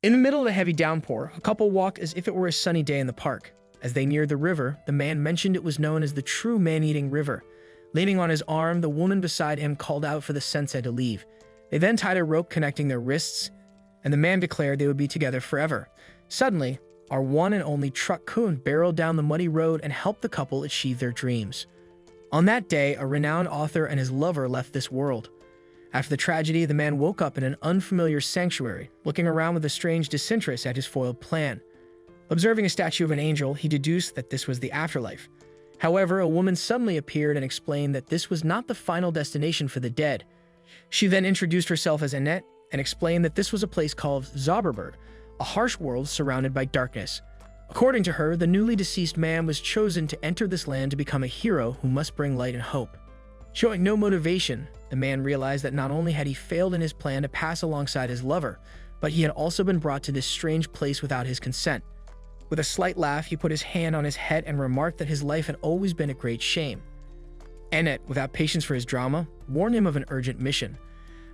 In the middle of a heavy downpour, a couple walked as if it were a sunny day in the park. As they neared the river, the man mentioned it was known as the true man-eating river. Leaning on his arm, the woman beside him called out for the sensei to leave. They then tied a rope connecting their wrists, and the man declared they would be together forever. Suddenly, our one and only truck-kun barreled down the muddy road and helped the couple achieve their dreams. On that day, a renowned author and his lover left this world. After the tragedy, the man woke up in an unfamiliar sanctuary, looking around with a strange disinterest at his foiled plan. Observing a statue of an angel, he deduced that this was the afterlife. However, a woman suddenly appeared and explained that this was not the final destination for the dead. She then introduced herself as Annette and explained that this was a place called Zauberberg, a harsh world surrounded by darkness. According to her, the newly deceased man was chosen to enter this land to become a hero who must bring light and hope. Showing no motivation, the man realized that not only had he failed in his plan to pass alongside his lover, but he had also been brought to this strange place without his consent. With a slight laugh, he put his hand on his head and remarked that his life had always been a great shame. Annette, without patience for his drama, warned him of an urgent mission.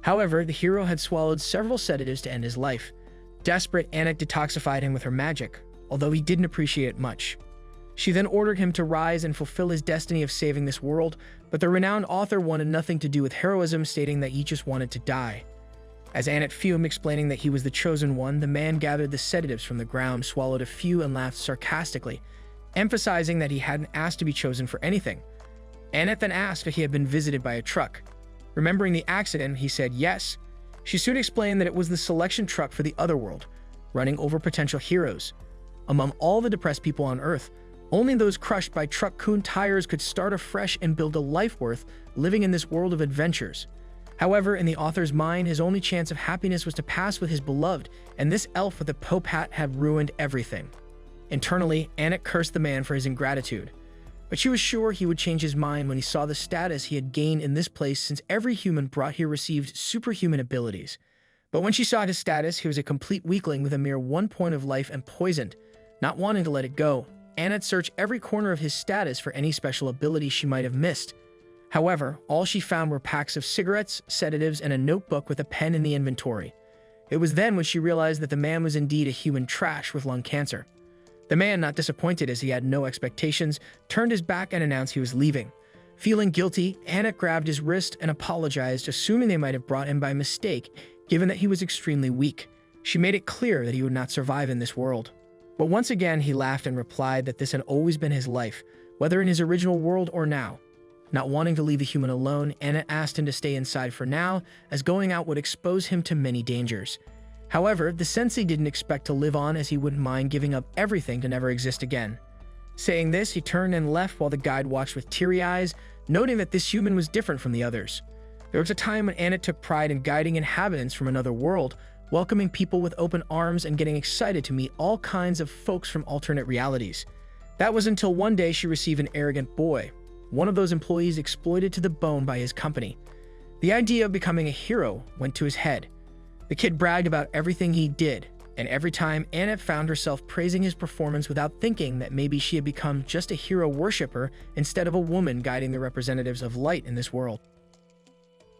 However, the hero had swallowed several sedatives to end his life. Desperate, Annette detoxified him with her magic, although he didn't appreciate it much. She then ordered him to rise and fulfill his destiny of saving this world, but the renowned author wanted nothing to do with heroism, stating that he just wanted to die. As Annette fumed, explaining that he was the chosen one, the man gathered the sedatives from the ground, swallowed a few, and laughed sarcastically, emphasizing that he hadn't asked to be chosen for anything. Annette then asked if he had been visited by a truck. Remembering the accident, he said yes. She soon explained that it was the selection truck for the otherworld, running over potential heroes. Among all the depressed people on Earth, only those crushed by truck-kun tires could start afresh and build a life worth living in this world of adventures. However, in the author's mind, his only chance of happiness was to pass with his beloved, and this elf with a pope hat had ruined everything. Internally, Annette cursed the man for his ingratitude, but she was sure he would change his mind when he saw the status he had gained in this place, since every human brought here received superhuman abilities. But when she saw his status, he was a complete weakling with a mere 1 point of life and poisoned. Not wanting to let it go, Annette searched every corner of his status for any special ability she might have missed. However, all she found were packs of cigarettes, sedatives, and a notebook with a pen in the inventory. It was then when she realized that the man was indeed a human trash with lung cancer. The man, not disappointed as he had no expectations, turned his back and announced he was leaving. Feeling guilty, Annette grabbed his wrist and apologized, assuming they might have brought him by mistake, given that he was extremely weak. She made it clear that he would not survive in this world. But once again, he laughed and replied that this had always been his life, whether in his original world or now. Not wanting to leave the human alone, Annette asked him to stay inside for now, as going out would expose him to many dangers. However, the sensei didn't expect to live on, as he wouldn't mind giving up everything to never exist again. Saying this, he turned and left while the guide watched with teary eyes, noting that this human was different from the others. There was a time when Annette took pride in guiding inhabitants from another world, welcoming people with open arms and getting excited to meet all kinds of folks from alternate realities. That was until one day she received an arrogant boy, one of those employees exploited to the bone by his company. The idea of becoming a hero went to his head. The kid bragged about everything he did, and every time Annette found herself praising his performance without thinking that maybe she had become just a hero worshiper instead of a woman guiding the representatives of light in this world.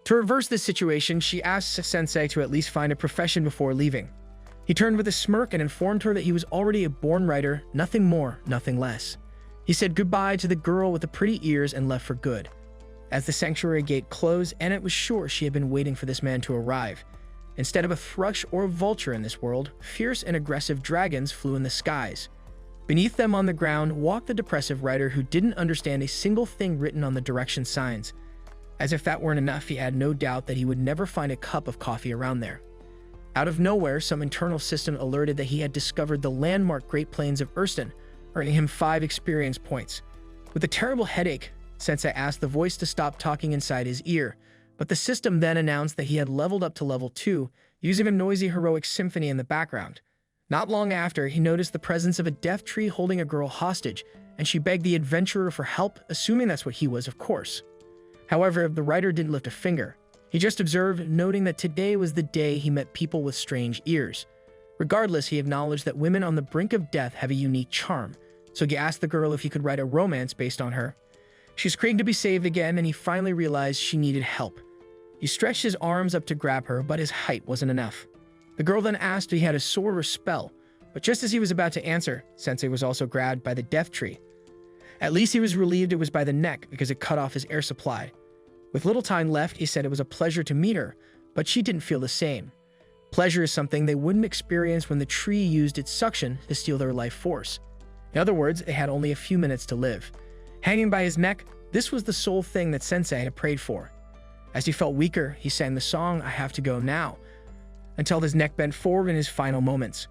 To reverse this situation, she asked Sensei to at least find a profession before leaving. He turned with a smirk and informed her that he was already a born writer, nothing more, nothing less. He said goodbye to the girl with the pretty ears and left for good. As the sanctuary gate closed, Annette was sure she had been waiting for this man to arrive. Instead of a thrush or a vulture in this world, fierce and aggressive dragons flew in the skies. Beneath them on the ground walked the depressive writer who didn't understand a single thing written on the direction signs. As if that weren't enough, he had no doubt that he would never find a cup of coffee around there. Out of nowhere, some internal system alerted that he had discovered the landmark Great Plains of Erston, earning him 5 experience points. With a terrible headache, Sensei asked the voice to stop talking inside his ear, but the system then announced that he had leveled up to level 2, using a noisy heroic symphony in the background. Not long after, he noticed the presence of a death tree holding a girl hostage, and she begged the adventurer for help, assuming that's what he was, of course. However, the writer didn't lift a finger. He just observed, noting that today was the day he met people with strange ears. Regardless, he acknowledged that women on the brink of death have a unique charm, so he asked the girl if he could write a romance based on her. She screamed to be saved again, and he finally realized she needed help. He stretched his arms up to grab her, but his height wasn't enough. The girl then asked if he had a sword or spell, but just as he was about to answer, Sensei was also grabbed by the death tree. At least he was relieved it was by the neck because it cut off his air supply. With little time left, he said it was a pleasure to meet her, but she didn't feel the same. Pleasure is something they wouldn't experience when the tree used its suction to steal their life force. In other words, they had only a few minutes to live. Hanging by his neck, this was the sole thing that Sensei had prayed for. As he felt weaker, he sang the song, "I Have to Go Now," until his neck bent forward in his final moments.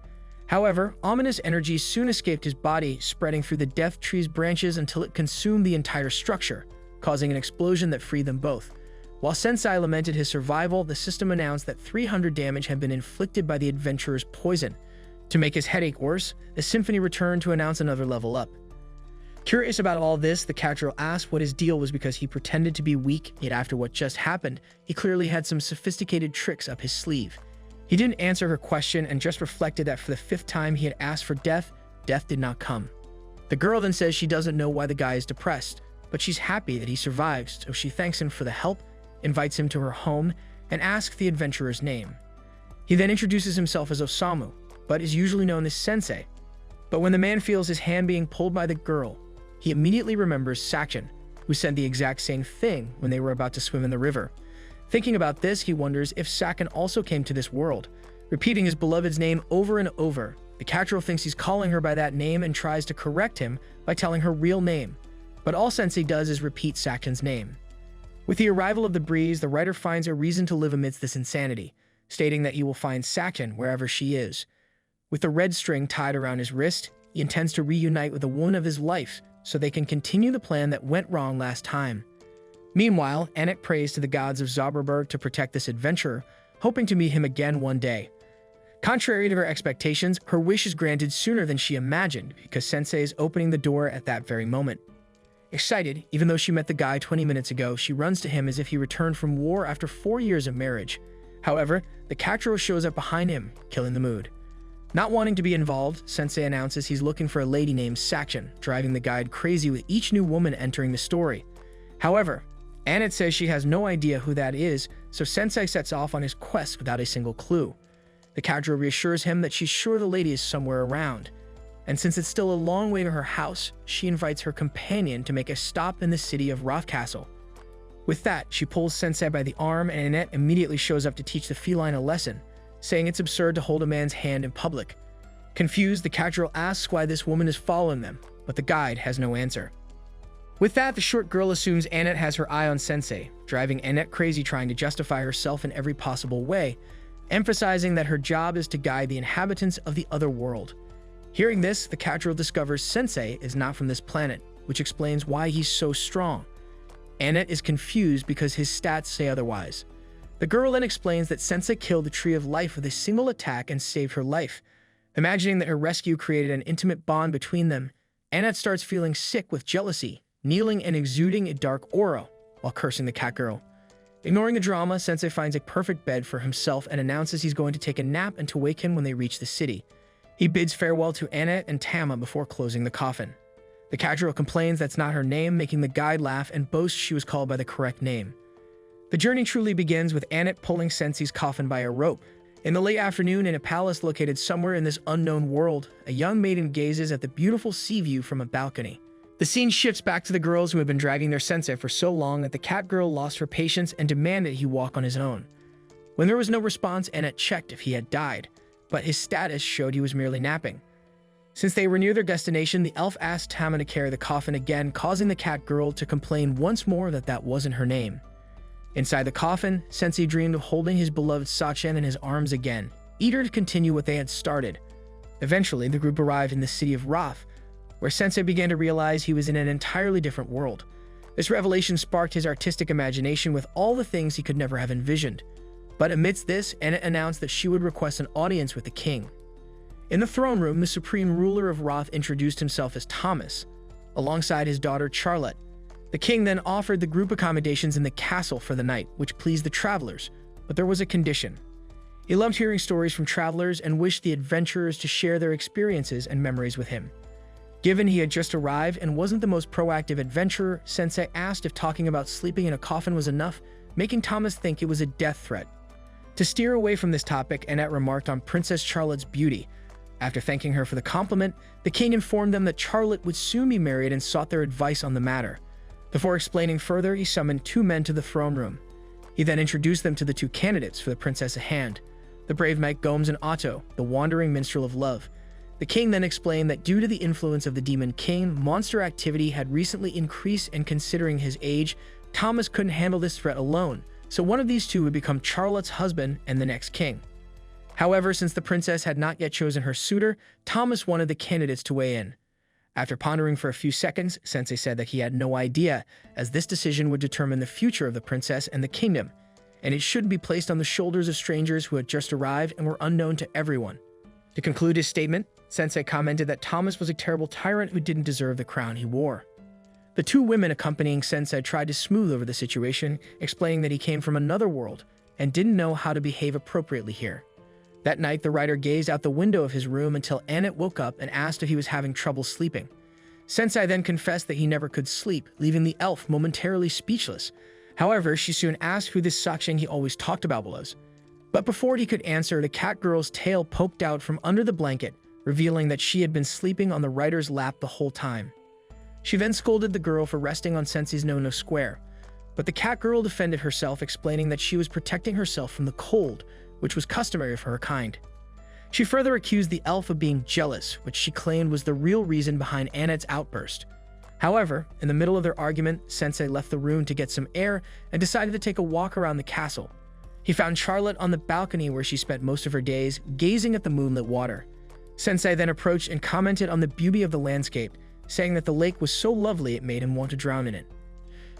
However, ominous energy soon escaped his body, spreading through the death tree's branches until it consumed the entire structure, causing an explosion that freed them both. While Sensei lamented his survival, the system announced that 300 damage had been inflicted by the adventurer's poison. To make his headache worse, the symphony returned to announce another level up. Curious about all this, the cat girl asked what his deal was because he pretended to be weak, yet after what just happened, he clearly had some sophisticated tricks up his sleeve. He didn't answer her question and just reflected that for the 5th time he had asked for death, death did not come. The girl then says she doesn't know why the guy is depressed, but she's happy that he survives, so she thanks him for the help, invites him to her home, and asks the adventurer's name. He then introduces himself as Osamu, but is usually known as Sensei. But when the man feels his hand being pulled by the girl, he immediately remembers Sakin, who said the exact same thing when they were about to swim in the river. Thinking about this, he wonders if Sakin also came to this world. Repeating his beloved's name over and over, the cat girl thinks he's calling her by that name and tries to correct him by telling her real name. But all Sensei does is repeat Sakin's name. With the arrival of the breeze, the writer finds a reason to live amidst this insanity, stating that he will find Sakin wherever she is. With the red string tied around his wrist, he intends to reunite with the woman of his life so they can continue the plan that went wrong last time. Meanwhile, Anik prays to the gods of Zauberberg to protect this adventurer, hoping to meet him again one day. Contrary to her expectations, her wish is granted sooner than she imagined because Sensei is opening the door at that very moment. Excited, even though she met the guy 20 minutes ago, she runs to him as if he returned from war after 4 years of marriage. However, the cat girl shows up behind him, killing the mood. Not wanting to be involved, Sensei announces he's looking for a lady named Sakin, driving the guide crazy with each new woman entering the story. However, Annette says she has no idea who that is, so Sensei sets off on his quest without a single clue. The cat girl reassures him that she's sure the lady is somewhere around. And since it's still a long way to her house, she invites her companion to make a stop in the city of Roth Castle. With that, she pulls Sensei by the arm and Annette immediately shows up to teach the feline a lesson, saying it's absurd to hold a man's hand in public. Confused, the cat girl asks why this woman is following them, but the guide has no answer. With that, the short girl assumes Annette has her eye on Sensei, driving Annette crazy trying to justify herself in every possible way, emphasizing that her job is to guide the inhabitants of the other world. Hearing this, the cat girl discovers Sensei is not from this planet, which explains why he's so strong. Annette is confused because his stats say otherwise. The girl then explains that Sensei killed the Tree of Life with a single attack and saved her life. Imagining that her rescue created an intimate bond between them, Annette starts feeling sick with jealousy, kneeling and exuding a dark aura while cursing the cat girl. Ignoring the drama, Sensei finds a perfect bed for himself and announces he's going to take a nap and to wake him when they reach the city. He bids farewell to Annette and Tama before closing the coffin. The cat girl complains that's not her name, making the guide laugh and boasts she was called by the correct name. The journey truly begins with Annette pulling Sensei's coffin by a rope. In the late afternoon, in a palace located somewhere in this unknown world, a young maiden gazes at the beautiful sea view from a balcony. The scene shifts back to the girls who had been dragging their sensei for so long that the cat girl lost her patience and demanded he walk on his own. When there was no response, Annette checked if he had died, but his status showed he was merely napping. Since they were near their destination, the elf asked Tama to carry the coffin again, causing the cat girl to complain once more that that wasn't her name. Inside the coffin, Sensei dreamed of holding his beloved Sachin in his arms again, eager to continue what they had started. Eventually, the group arrived in the city of Roth, where Sensei began to realize he was in an entirely different world. This revelation sparked his artistic imagination with all the things he could never have envisioned. But amidst this, Annette announced that she would request an audience with the king. In the throne room, the supreme ruler of Roth introduced himself as Thomas, alongside his daughter Charlotte. The king then offered the group accommodations in the castle for the night, which pleased the travelers, but there was a condition. He loved hearing stories from travelers and wished the adventurers to share their experiences and memories with him. Given he had just arrived and wasn't the most proactive adventurer, Sensei asked if talking about sleeping in a coffin was enough, making Thomas think it was a death threat. To steer away from this topic, Annette remarked on Princess Charlotte's beauty. After thanking her for the compliment, the king informed them that Charlotte would soon be married and sought their advice on the matter. Before explaining further, he summoned two men to the throne room. He then introduced them to the two candidates for the princess at hand, the brave knight Gomes and Otto, the wandering minstrel of love. The king then explained that due to the influence of the Demon King, monster activity had recently increased, and considering his age, Thomas couldn't handle this threat alone, so one of these two would become Charlotte's husband and the next king. However, since the princess had not yet chosen her suitor, Thomas wanted the candidates to weigh in. After pondering for a few seconds, Sensei said that he had no idea, as this decision would determine the future of the princess and the kingdom, and it shouldn't be placed on the shoulders of strangers who had just arrived and were unknown to everyone. To conclude his statement, Sensei commented that Thomas was a terrible tyrant who didn't deserve the crown he wore. The two women accompanying Sensei tried to smooth over the situation, explaining that he came from another world and didn't know how to behave appropriately here. That night, the writer gazed out the window of his room until Annette woke up and asked if he was having trouble sleeping. Sensei then confessed that he never could sleep, leaving the elf momentarily speechless. However, she soon asked who this Saksheng he always talked about was. But before he could answer, the cat girl's tail poked out from under the blanket, revealing that she had been sleeping on the writer's lap the whole time. She then scolded the girl for resting on Sensei's no-no square, but the cat girl defended herself, explaining that she was protecting herself from the cold, which was customary for her kind. She further accused the elf of being jealous, which she claimed was the real reason behind Annette's outburst. However, in the middle of their argument, Sensei left the room to get some air and decided to take a walk around the castle. He found Charlotte on the balcony where she spent most of her days, gazing at the moonlit water. Sensei then approached and commented on the beauty of the landscape, saying that the lake was so lovely it made him want to drown in it.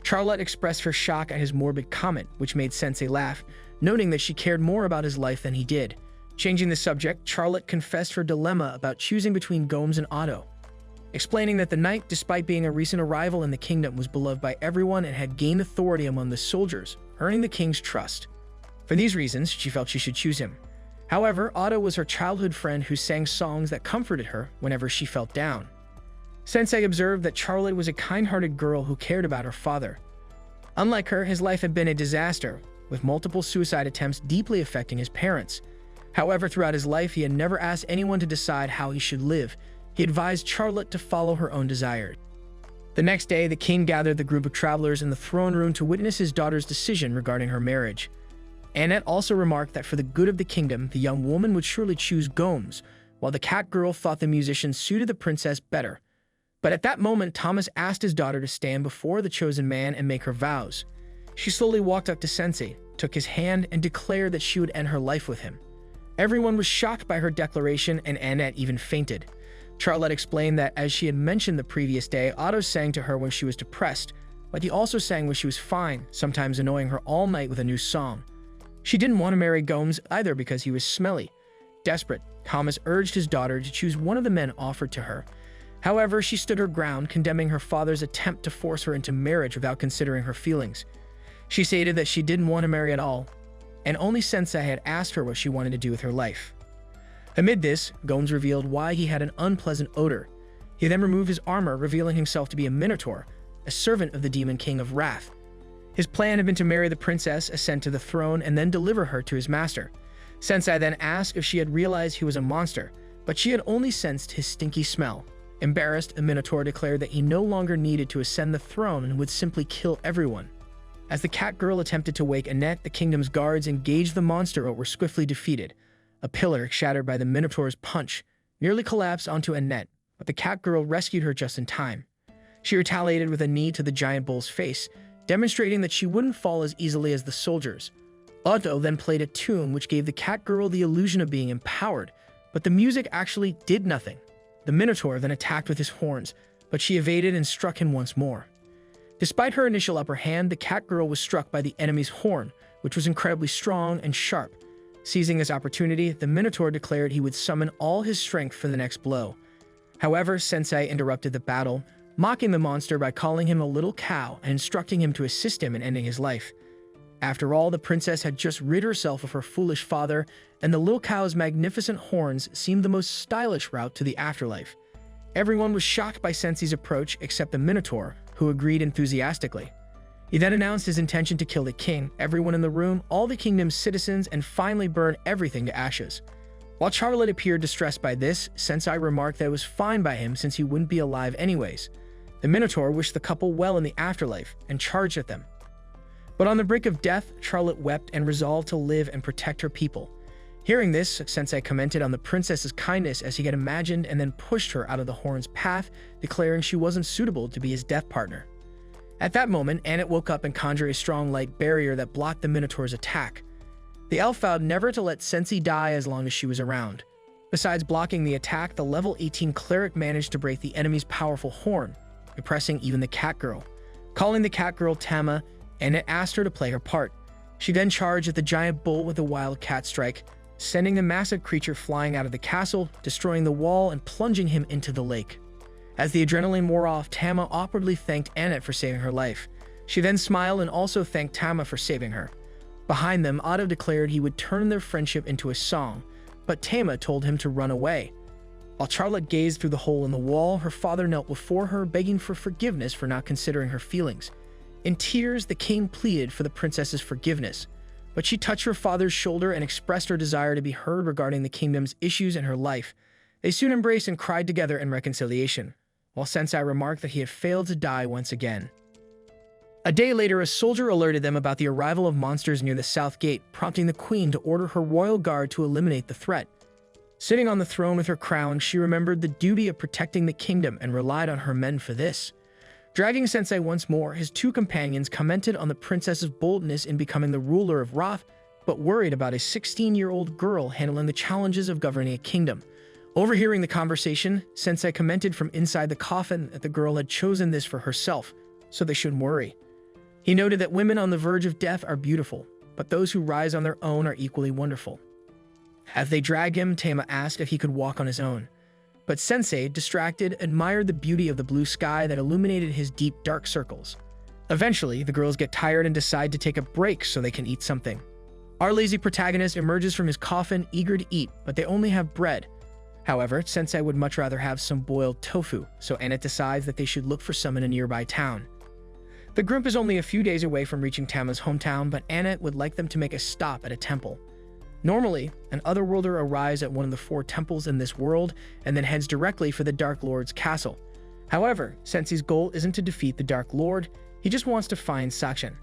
Charlotte expressed her shock at his morbid comment, which made Sensei laugh, noting that she cared more about his life than he did. Changing the subject, Charlotte confessed her dilemma about choosing between Gomes and Otto, explaining that the knight, despite being a recent arrival in the kingdom, was beloved by everyone and had gained authority among the soldiers, earning the king's trust. For these reasons, she felt she should choose him. However, Otto was her childhood friend who sang songs that comforted her whenever she felt down. Sensei observed that Charlotte was a kind-hearted girl who cared about her father. Unlike her, his life had been a disaster, with multiple suicide attempts deeply affecting his parents. However, throughout his life, he had never asked anyone to decide how he should live. He advised Charlotte to follow her own desires. The next day, the king gathered the group of travelers in the throne room to witness his daughter's decision regarding her marriage. Annette also remarked that for the good of the kingdom, the young woman would surely choose Gomes, while the cat girl thought the musician suited the princess better. But at that moment, Thomas asked his daughter to stand before the chosen man and make her vows. She slowly walked up to Sensei, took his hand, and declared that she would end her life with him. Everyone was shocked by her declaration, and Annette even fainted. Charlotte explained that, as she had mentioned the previous day, Otto sang to her when she was depressed, but he also sang when she was fine, sometimes annoying her all night with a new song. She didn't want to marry Gomes either because he was smelly. Desperate, Thomas urged his daughter to choose one of the men offered to her. However, she stood her ground, condemning her father's attempt to force her into marriage without considering her feelings. She stated that she didn't want to marry at all, and only Sensei had asked her what she wanted to do with her life. Amid this, Gomes revealed why he had an unpleasant odor. He then removed his armor, revealing himself to be a minotaur, a servant of the Demon King of Wrath. His plan had been to marry the princess, ascend to the throne, and then deliver her to his master. Sensei then asked if she had realized he was a monster, but she had only sensed his stinky smell. Embarrassed, the Minotaur declared that he no longer needed to ascend the throne and would simply kill everyone. As the cat girl attempted to wake Annette, the kingdom's guards engaged the monster but were swiftly defeated. A pillar, shattered by the Minotaur's punch, nearly collapsed onto Annette, but the cat girl rescued her just in time. She retaliated with a knee to the giant bull's face, demonstrating that she wouldn't fall as easily as the soldiers. Otto then played a tune which gave the cat girl the illusion of being empowered, but the music actually did nothing. The Minotaur then attacked with his horns, but she evaded and struck him once more. Despite her initial upper hand, the cat girl was struck by the enemy's horn, which was incredibly strong and sharp. Seizing this opportunity, the Minotaur declared he would summon all his strength for the next blow. However, Sensei interrupted the battle, mocking the monster by calling him a little cow and instructing him to assist him in ending his life. After all, the princess had just rid herself of her foolish father, and the little cow's magnificent horns seemed the most stylish route to the afterlife. Everyone was shocked by Sensei's approach except the Minotaur, who agreed enthusiastically. He then announced his intention to kill the king, everyone in the room, all the kingdom's citizens, and finally burn everything to ashes. While Charlotte appeared distressed by this, Sensei remarked that it was fine by him since he wouldn't be alive anyways. The Minotaur wished the couple well in the afterlife and charged at them. But on the brink of death, Charlotte wept and resolved to live and protect her people. Hearing this, Sensei commented on the princess's kindness as he had imagined and then pushed her out of the horn's path, declaring she wasn't suitable to be his death partner. At that moment, Annette woke up and conjured a strong light barrier that blocked the Minotaur's attack. The elf vowed never to let Sensei die as long as she was around. Besides blocking the attack, the level 18 cleric managed to break the enemy's powerful horn, impressing even the cat girl. Calling the cat girl Tama, Annette asked her to play her part. She then charged at the giant bull with a wild cat strike, sending the massive creature flying out of the castle, destroying the wall and plunging him into the lake. As the adrenaline wore off, Tama awkwardly thanked Annette for saving her life. She then smiled and also thanked Tama for saving her. Behind them, Otto declared he would turn their friendship into a song, but Tama told him to run away. While Charlotte gazed through the hole in the wall, her father knelt before her, begging for forgiveness for not considering her feelings. In tears, the king pleaded for the princess's forgiveness, but she touched her father's shoulder and expressed her desire to be heard regarding the kingdom's issues and her life. They soon embraced and cried together in reconciliation, while Sensei remarked that he had failed to die once again. A day later, a soldier alerted them about the arrival of monsters near the south gate, prompting the queen to order her royal guard to eliminate the threat. Sitting on the throne with her crown, she remembered the duty of protecting the kingdom and relied on her men for this. Dragging Sensei once more, his two companions commented on the princess's boldness in becoming the ruler of Roth, but worried about a 16-year-old girl handling the challenges of governing a kingdom. Overhearing the conversation, Sensei commented from inside the coffin that the girl had chosen this for herself, so they shouldn't worry. He noted that women on the verge of death are beautiful, but those who rise on their own are equally wonderful. As they dragged him, Tama asked if he could walk on his own. But Sensei, distracted, admired the beauty of the blue sky that illuminated his deep, dark circles. Eventually, the girls get tired and decide to take a break so they can eat something. Our lazy protagonist emerges from his coffin, eager to eat, but they only have bread. However, Sensei would much rather have some boiled tofu, so Annette decides that they should look for some in a nearby town. The group is only a few days away from reaching Tama's hometown, but Annette would like them to make a stop at a temple. Normally, an Otherworlder arrives at one of the 4 temples in this world and then heads directly for the Dark Lord's castle. However, Sensei's goal isn't to defeat the Dark Lord, he just wants to find Sachin.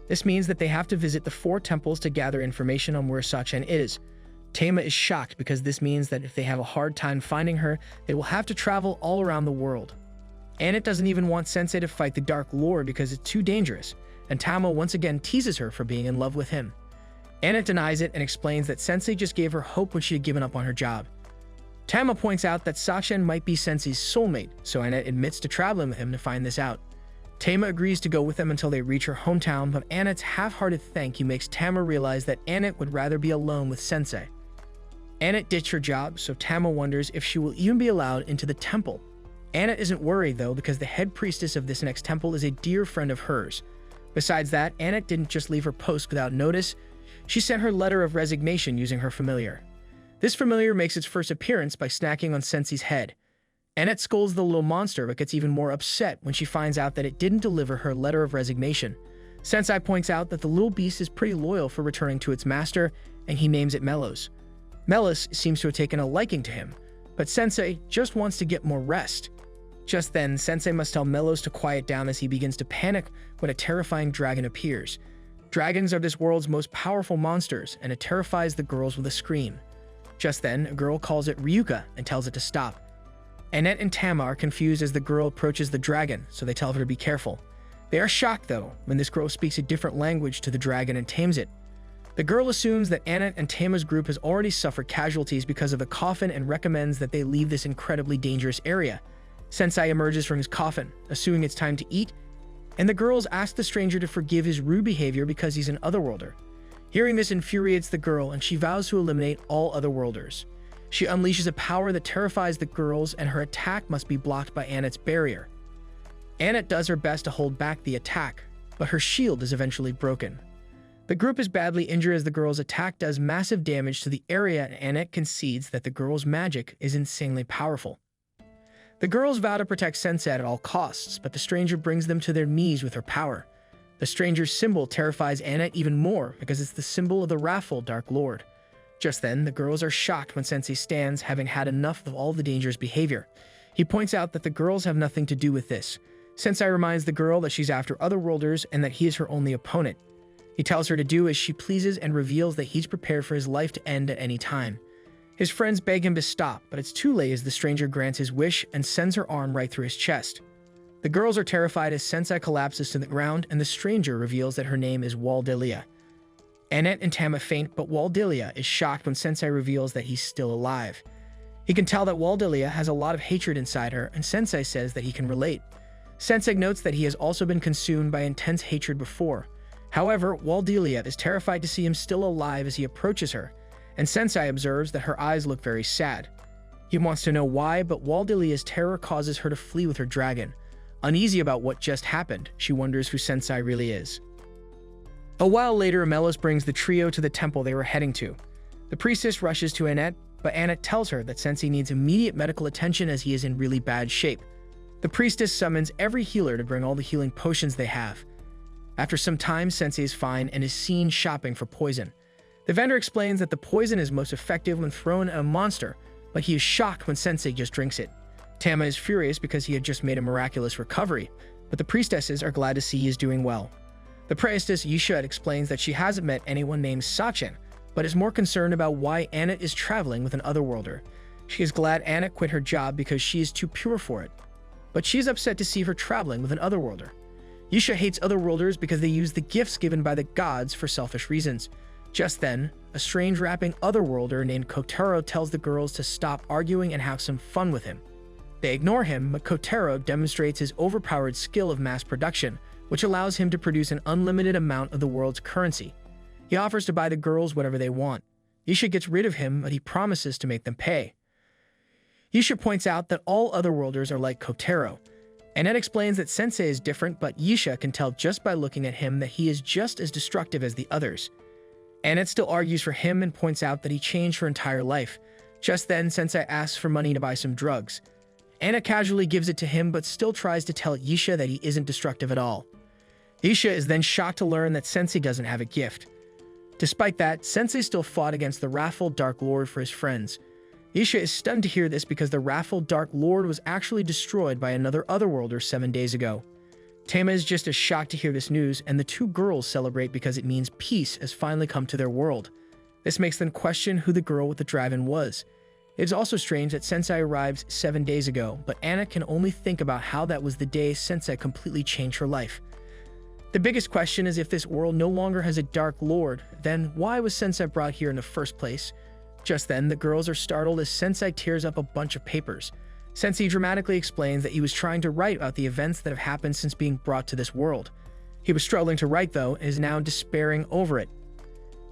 This means that they have to visit the 4 temples to gather information on where Sachin is. Tama is shocked because this means that if they have a hard time finding her, they will have to travel all around the world. Annette doesn't even want Sensei to fight the Dark Lord because it's too dangerous, and Tama once again teases her for being in love with him. Annette denies it and explains that Sensei just gave her hope when she had given up on her job. Tama points out that Sachin might be Sensei's soulmate, so Annette admits to traveling with him to find this out. Tama agrees to go with them until they reach her hometown, but Annette's half-hearted thank you makes Tama realize that Annette would rather be alone with Sensei. Annette ditched her job, so Tama wonders if she will even be allowed into the temple. Annette isn't worried though because the head priestess of this next temple is a dear friend of hers. Besides that, Annette didn't just leave her post without notice, she sent her letter of resignation using her familiar. This familiar makes its first appearance by snacking on Sensei's head. Annette scolds the little monster but gets even more upset when she finds out that it didn't deliver her letter of resignation. Sensei points out that the little beast is pretty loyal for returning to its master, and he names it Melos. Melos seems to have taken a liking to him, but Sensei just wants to get more rest. Just then, Sensei must tell Melos to quiet down as he begins to panic when a terrifying dragon appears. Dragons are this world's most powerful monsters, and it terrifies the girls with a scream. Just then, a girl calls it Ryuka and tells it to stop. Annette and Tama are confused as the girl approaches the dragon, so they tell her to be careful. They are shocked, though, when this girl speaks a different language to the dragon and tames it. The girl assumes that Annette and Tama's group has already suffered casualties because of the coffin and recommends that they leave this incredibly dangerous area. Sensei emerges from his coffin, assuming it's time to eat, and the girls ask the stranger to forgive his rude behavior because he's an Otherworlder. Hearing this infuriates the girl, and she vows to eliminate all Otherworlders. She unleashes a power that terrifies the girls, and her attack must be blocked by Annette's barrier. Annette does her best to hold back the attack, but her shield is eventually broken. The group is badly injured as the girl's attack does massive damage to the area, and Annette concedes that the girl's magic is insanely powerful. The girls vow to protect Sensei at all costs, but the stranger brings them to their knees with her power. The stranger's symbol terrifies Annette even more because it's the symbol of the wrathful Dark Lord. Just then, the girls are shocked when Sensei stands, having had enough of all the dangerous behavior. He points out that the girls have nothing to do with this. Sensei reminds the girl that she's after otherworlders and that he is her only opponent. He tells her to do as she pleases and reveals that he's prepared for his life to end at any time. His friends beg him to stop, but it's too late as the stranger grants his wish and sends her arm right through his chest. The girls are terrified as Sensei collapses to the ground and the stranger reveals that her name is Waldelia. Annette and Tama faint, but Waldelia is shocked when Sensei reveals that he's still alive. He can tell that Waldelia has a lot of hatred inside her, and Sensei says that he can relate. Sensei notes that he has also been consumed by intense hatred before. However, Waldelia is terrified to see him still alive as he approaches her, and Sensei observes that her eyes look very sad. He wants to know why, but Waldelia's terror causes her to flee with her dragon. Uneasy about what just happened, she wonders who Sensei really is. A while later, Amelos brings the trio to the temple they were heading to. The priestess rushes to Annette, but Annette tells her that Sensei needs immediate medical attention as he is in really bad shape. The priestess summons every healer to bring all the healing potions they have. After some time, Sensei is fine and is seen shopping for poison. The vendor explains that the poison is most effective when thrown at a monster, but he is shocked when Sensei just drinks it. Tama is furious because he had just made a miraculous recovery, but the priestesses are glad to see he is doing well. The priestess Yisha explains that she hasn't met anyone named Sachin, but is more concerned about why Annette is traveling with an otherworlder. She is glad Annette quit her job because she is too pure for it, but she's upset to see her traveling with an otherworlder. Yisha hates otherworlders because they use the gifts given by the gods for selfish reasons. Just then, a strange rapping otherworlder named Kotaro tells the girls to stop arguing and have some fun with him. They ignore him, but Kotaro demonstrates his overpowered skill of mass production, which allows him to produce an unlimited amount of the world's currency. He offers to buy the girls whatever they want. Yisha gets rid of him, but he promises to make them pay. Yisha points out that all otherworlders are like Kotaro. Annette explains that Sensei is different, but Yisha can tell just by looking at him that he is just as destructive as the others. Annette still argues for him and points out that he changed her entire life. Just then, Sensei asks for money to buy some drugs. Annette casually gives it to him, but still tries to tell Yisha that he isn't destructive at all. Yisha is then shocked to learn that Sensei doesn't have a gift. Despite that, Sensei still fought against the wrathful Dark Lord for his friends. Yisha is stunned to hear this because the wrathful Dark Lord was actually destroyed by another otherworlder 7 days ago. Tama is just as shocked to hear this news, and the two girls celebrate because it means peace has finally come to their world. This makes them question who the girl with the dragon was. It is also strange that Sensei arrives 7 days ago, but Anna can only think about how that was the day Sensei completely changed her life. The biggest question is if this world no longer has a Dark Lord, then why was Sensei brought here in the first place? Just then, the girls are startled as Sensei tears up a bunch of papers. Sensei dramatically explains that he was trying to write about the events that have happened since being brought to this world. He was struggling to write, though, and is now despairing over it.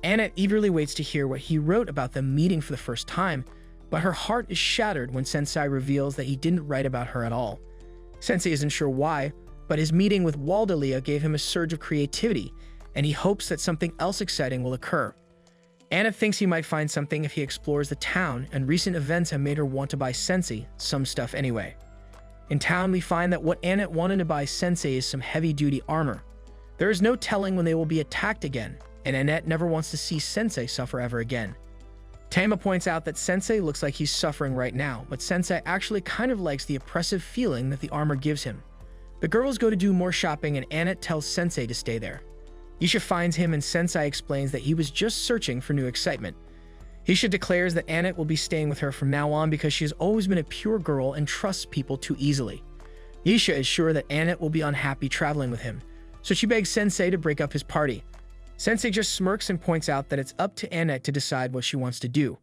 Annette eagerly waits to hear what he wrote about them meeting for the first time, but her heart is shattered when Sensei reveals that he didn't write about her at all. Sensei isn't sure why, but his meeting with Waldelia gave him a surge of creativity, and he hopes that something else exciting will occur. Annette thinks he might find something if he explores the town, and recent events have made her want to buy Sensei some stuff anyway. In town, we find that what Annette wanted to buy Sensei is some heavy-duty armor. There is no telling when they will be attacked again, and Annette never wants to see Sensei suffer ever again. Tama points out that Sensei looks like he's suffering right now, but Sensei actually kind of likes the oppressive feeling that the armor gives him. The girls go to do more shopping, and Annette tells Sensei to stay there. Yisha finds him, and Sensei explains that he was just searching for new excitement. Yisha declares that Annette will be staying with her from now on because she has always been a pure girl and trusts people too easily. Yisha is sure that Annette will be unhappy traveling with him, so she begs Sensei to break up his party. Sensei just smirks and points out that it's up to Annette to decide what she wants to do.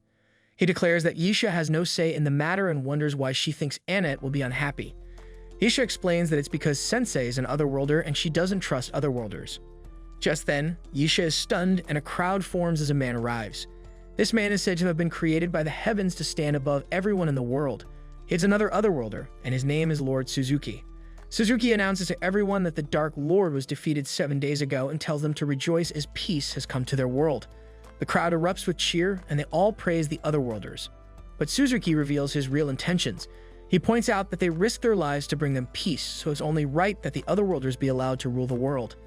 He declares that Yisha has no say in the matter and wonders why she thinks Annette will be unhappy. Yisha explains that it's because Sensei is an otherworlder and she doesn't trust otherworlders. Just then, Yisha is stunned and a crowd forms as a man arrives. This man is said to have been created by the heavens to stand above everyone in the world. It's another otherworlder, and his name is Lord Suzuki. Suzuki announces to everyone that the Dark Lord was defeated 7 days ago and tells them to rejoice as peace has come to their world. The crowd erupts with cheer, and they all praise the otherworlders. But Suzuki reveals his real intentions. He points out that they risk their lives to bring them peace, so it's only right that the otherworlders be allowed to rule the world.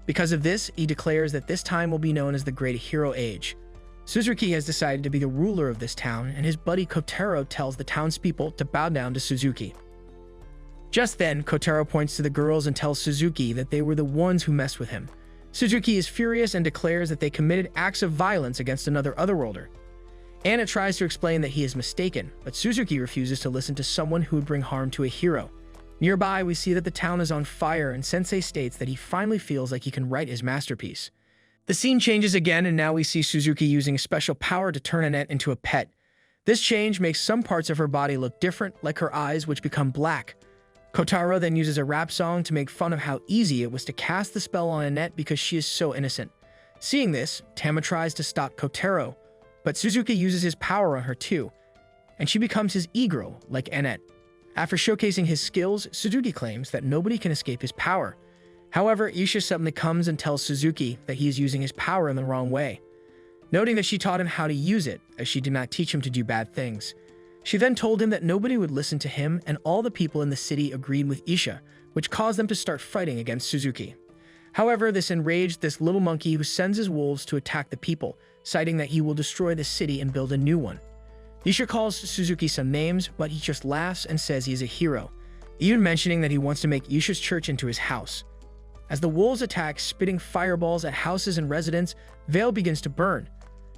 Because of this, he declares that this time will be known as the Great Hero Age. Suzuki has decided to be the ruler of this town, and his buddy Kotaro tells the townspeople to bow down to Suzuki. Just then, Kotaro points to the girls and tells Suzuki that they were the ones who messed with him. Suzuki is furious and declares that they committed acts of violence against another Otherworlder. Anna tries to explain that he is mistaken, but Suzuki refuses to listen to someone who would bring harm to a hero. Nearby, we see that the town is on fire, and Sensei states that he finally feels like he can write his masterpiece. The scene changes again, and now we see Suzuki using a special power to turn Annette into a pet. This change makes some parts of her body look different, like her eyes, which become black. Kotaro then uses a rap song to make fun of how easy it was to cast the spell on Annette because she is so innocent. Seeing this, Tama tries to stop Kotaro, but Suzuki uses his power on her too, and she becomes his e-girl, like Annette. After showcasing his skills, Suzuki claims that nobody can escape his power. However, Isha suddenly comes and tells Suzuki that he is using his power in the wrong way, noting that she taught him how to use it, as she did not teach him to do bad things. She then told him that nobody would listen to him, and all the people in the city agreed with Isha, which caused them to start fighting against Suzuki. However, this enraged this little monkey who sends his wolves to attack the people, citing that he will destroy the city and build a new one. Isha calls Suzuki some names, but he just laughs and says he is a hero, even mentioning that he wants to make Isha's church into his house. As the wolves attack, spitting fireballs at houses and residents, Vale begins to burn.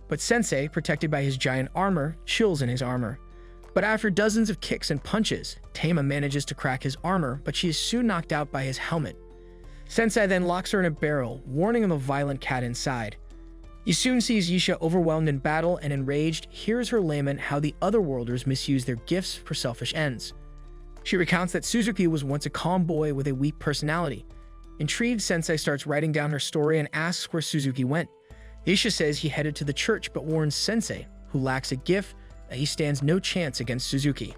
But Sensei, protected by his giant armor, chills in his armor. But after dozens of kicks and punches, Tama manages to crack his armor, but she is soon knocked out by his helmet. Sensei then locks her in a barrel, warning of a violent cat inside. He soon sees Isha overwhelmed in battle and enraged, hears her lament how the Otherworlders misuse their gifts for selfish ends. She recounts that Suzuki was once a calm boy with a weak personality. Intrigued, Sensei starts writing down her story and asks where Suzuki went. Isha says he headed to the church but warns Sensei, who lacks a gift, that he stands no chance against Suzuki.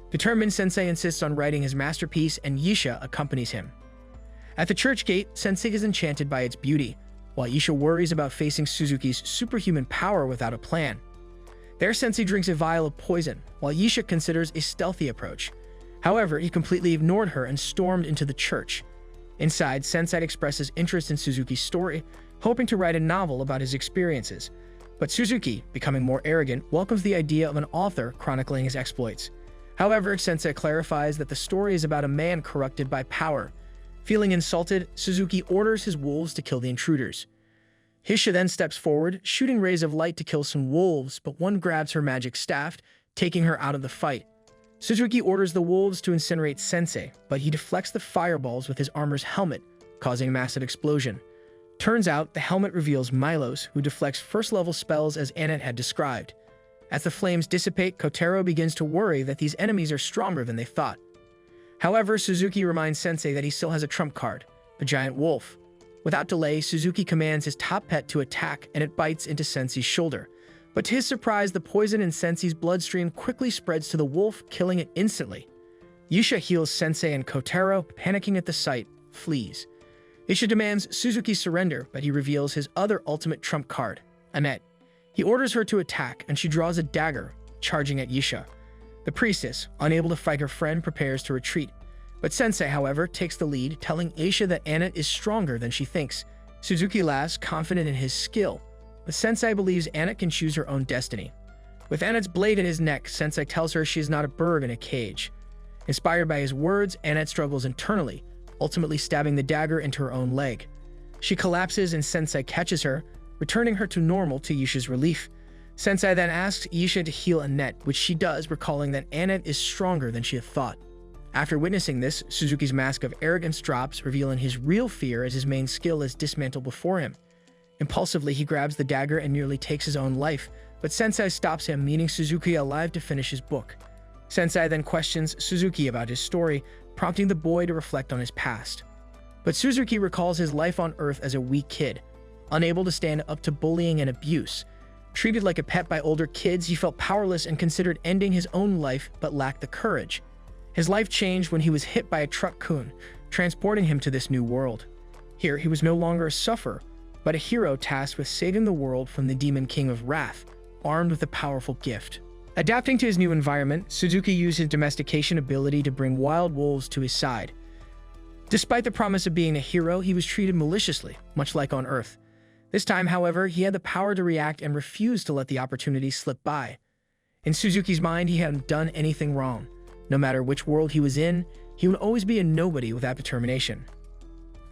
Determined, Sensei insists on writing his masterpiece and Isha accompanies him. At the church gate, Sensei is enchanted by its beauty, while Isha worries about facing Suzuki's superhuman power without a plan. There, Sensei drinks a vial of poison, while Isha considers a stealthy approach. However, he completely ignored her and stormed into the church. Inside, Sensei expresses interest in Suzuki's story, hoping to write a novel about his experiences. But Suzuki, becoming more arrogant, welcomes the idea of an author chronicling his exploits. However, Sensei clarifies that the story is about a man corrupted by power. Feeling insulted, Suzuki orders his wolves to kill the intruders. Isha then steps forward, shooting rays of light to kill some wolves, but one grabs her magic staff, taking her out of the fight. Suzuki orders the wolves to incinerate Sensei, but he deflects the fireballs with his armor's helmet, causing a massive explosion. Turns out, the helmet reveals Milos, who deflects first-level spells as Annette had described. As the flames dissipate, Kotaro begins to worry that these enemies are stronger than they thought. However, Suzuki reminds Sensei that he still has a trump card, the giant wolf. Without delay, Suzuki commands his top pet to attack, and it bites into Sensei's shoulder. But to his surprise, the poison in Sensei's bloodstream quickly spreads to the wolf, killing it instantly. Isha heals Sensei, and Kotaro, panicking at the sight, flees. Isha demands Suzuki surrender, but he reveals his other ultimate trump card, Annette. He orders her to attack, and she draws a dagger, charging at Isha. The priestess, unable to fight her friend, prepares to retreat. But Sensei, however, takes the lead, telling Isha that Annette is stronger than she thinks. Suzuki laughs, confident in his skill, but Sensei believes Annette can choose her own destiny. With Annette's blade in his neck, Sensei tells her she is not a bird in a cage. Inspired by his words, Annette struggles internally, ultimately stabbing the dagger into her own leg. She collapses and Sensei catches her, returning her to normal to Isha's relief. Sensei then asks Isha to heal Annette, which she does, recalling that Annette is stronger than she had thought. After witnessing this, Suzuki's mask of arrogance drops, revealing his real fear as his main skill is dismantled before him. Impulsively, he grabs the dagger and nearly takes his own life, but Sensei stops him, meaning Suzuki alive to finish his book. Sensei then questions Suzuki about his story, prompting the boy to reflect on his past. But Suzuki recalls his life on Earth as a weak kid, unable to stand up to bullying and abuse. Treated like a pet by older kids, he felt powerless and considered ending his own life, but lacked the courage. His life changed when he was hit by a truck-kun, transporting him to this new world. Here, he was no longer a sufferer, but a hero tasked with saving the world from the Demon King of Wrath, armed with a powerful gift. Adapting to his new environment, Suzuki used his domestication ability to bring wild wolves to his side. Despite the promise of being a hero, he was treated maliciously, much like on Earth. This time, however, he had the power to react and refused to let the opportunity slip by. In Suzuki's mind, he hadn't done anything wrong. No matter which world he was in, he would always be a nobody with that determination.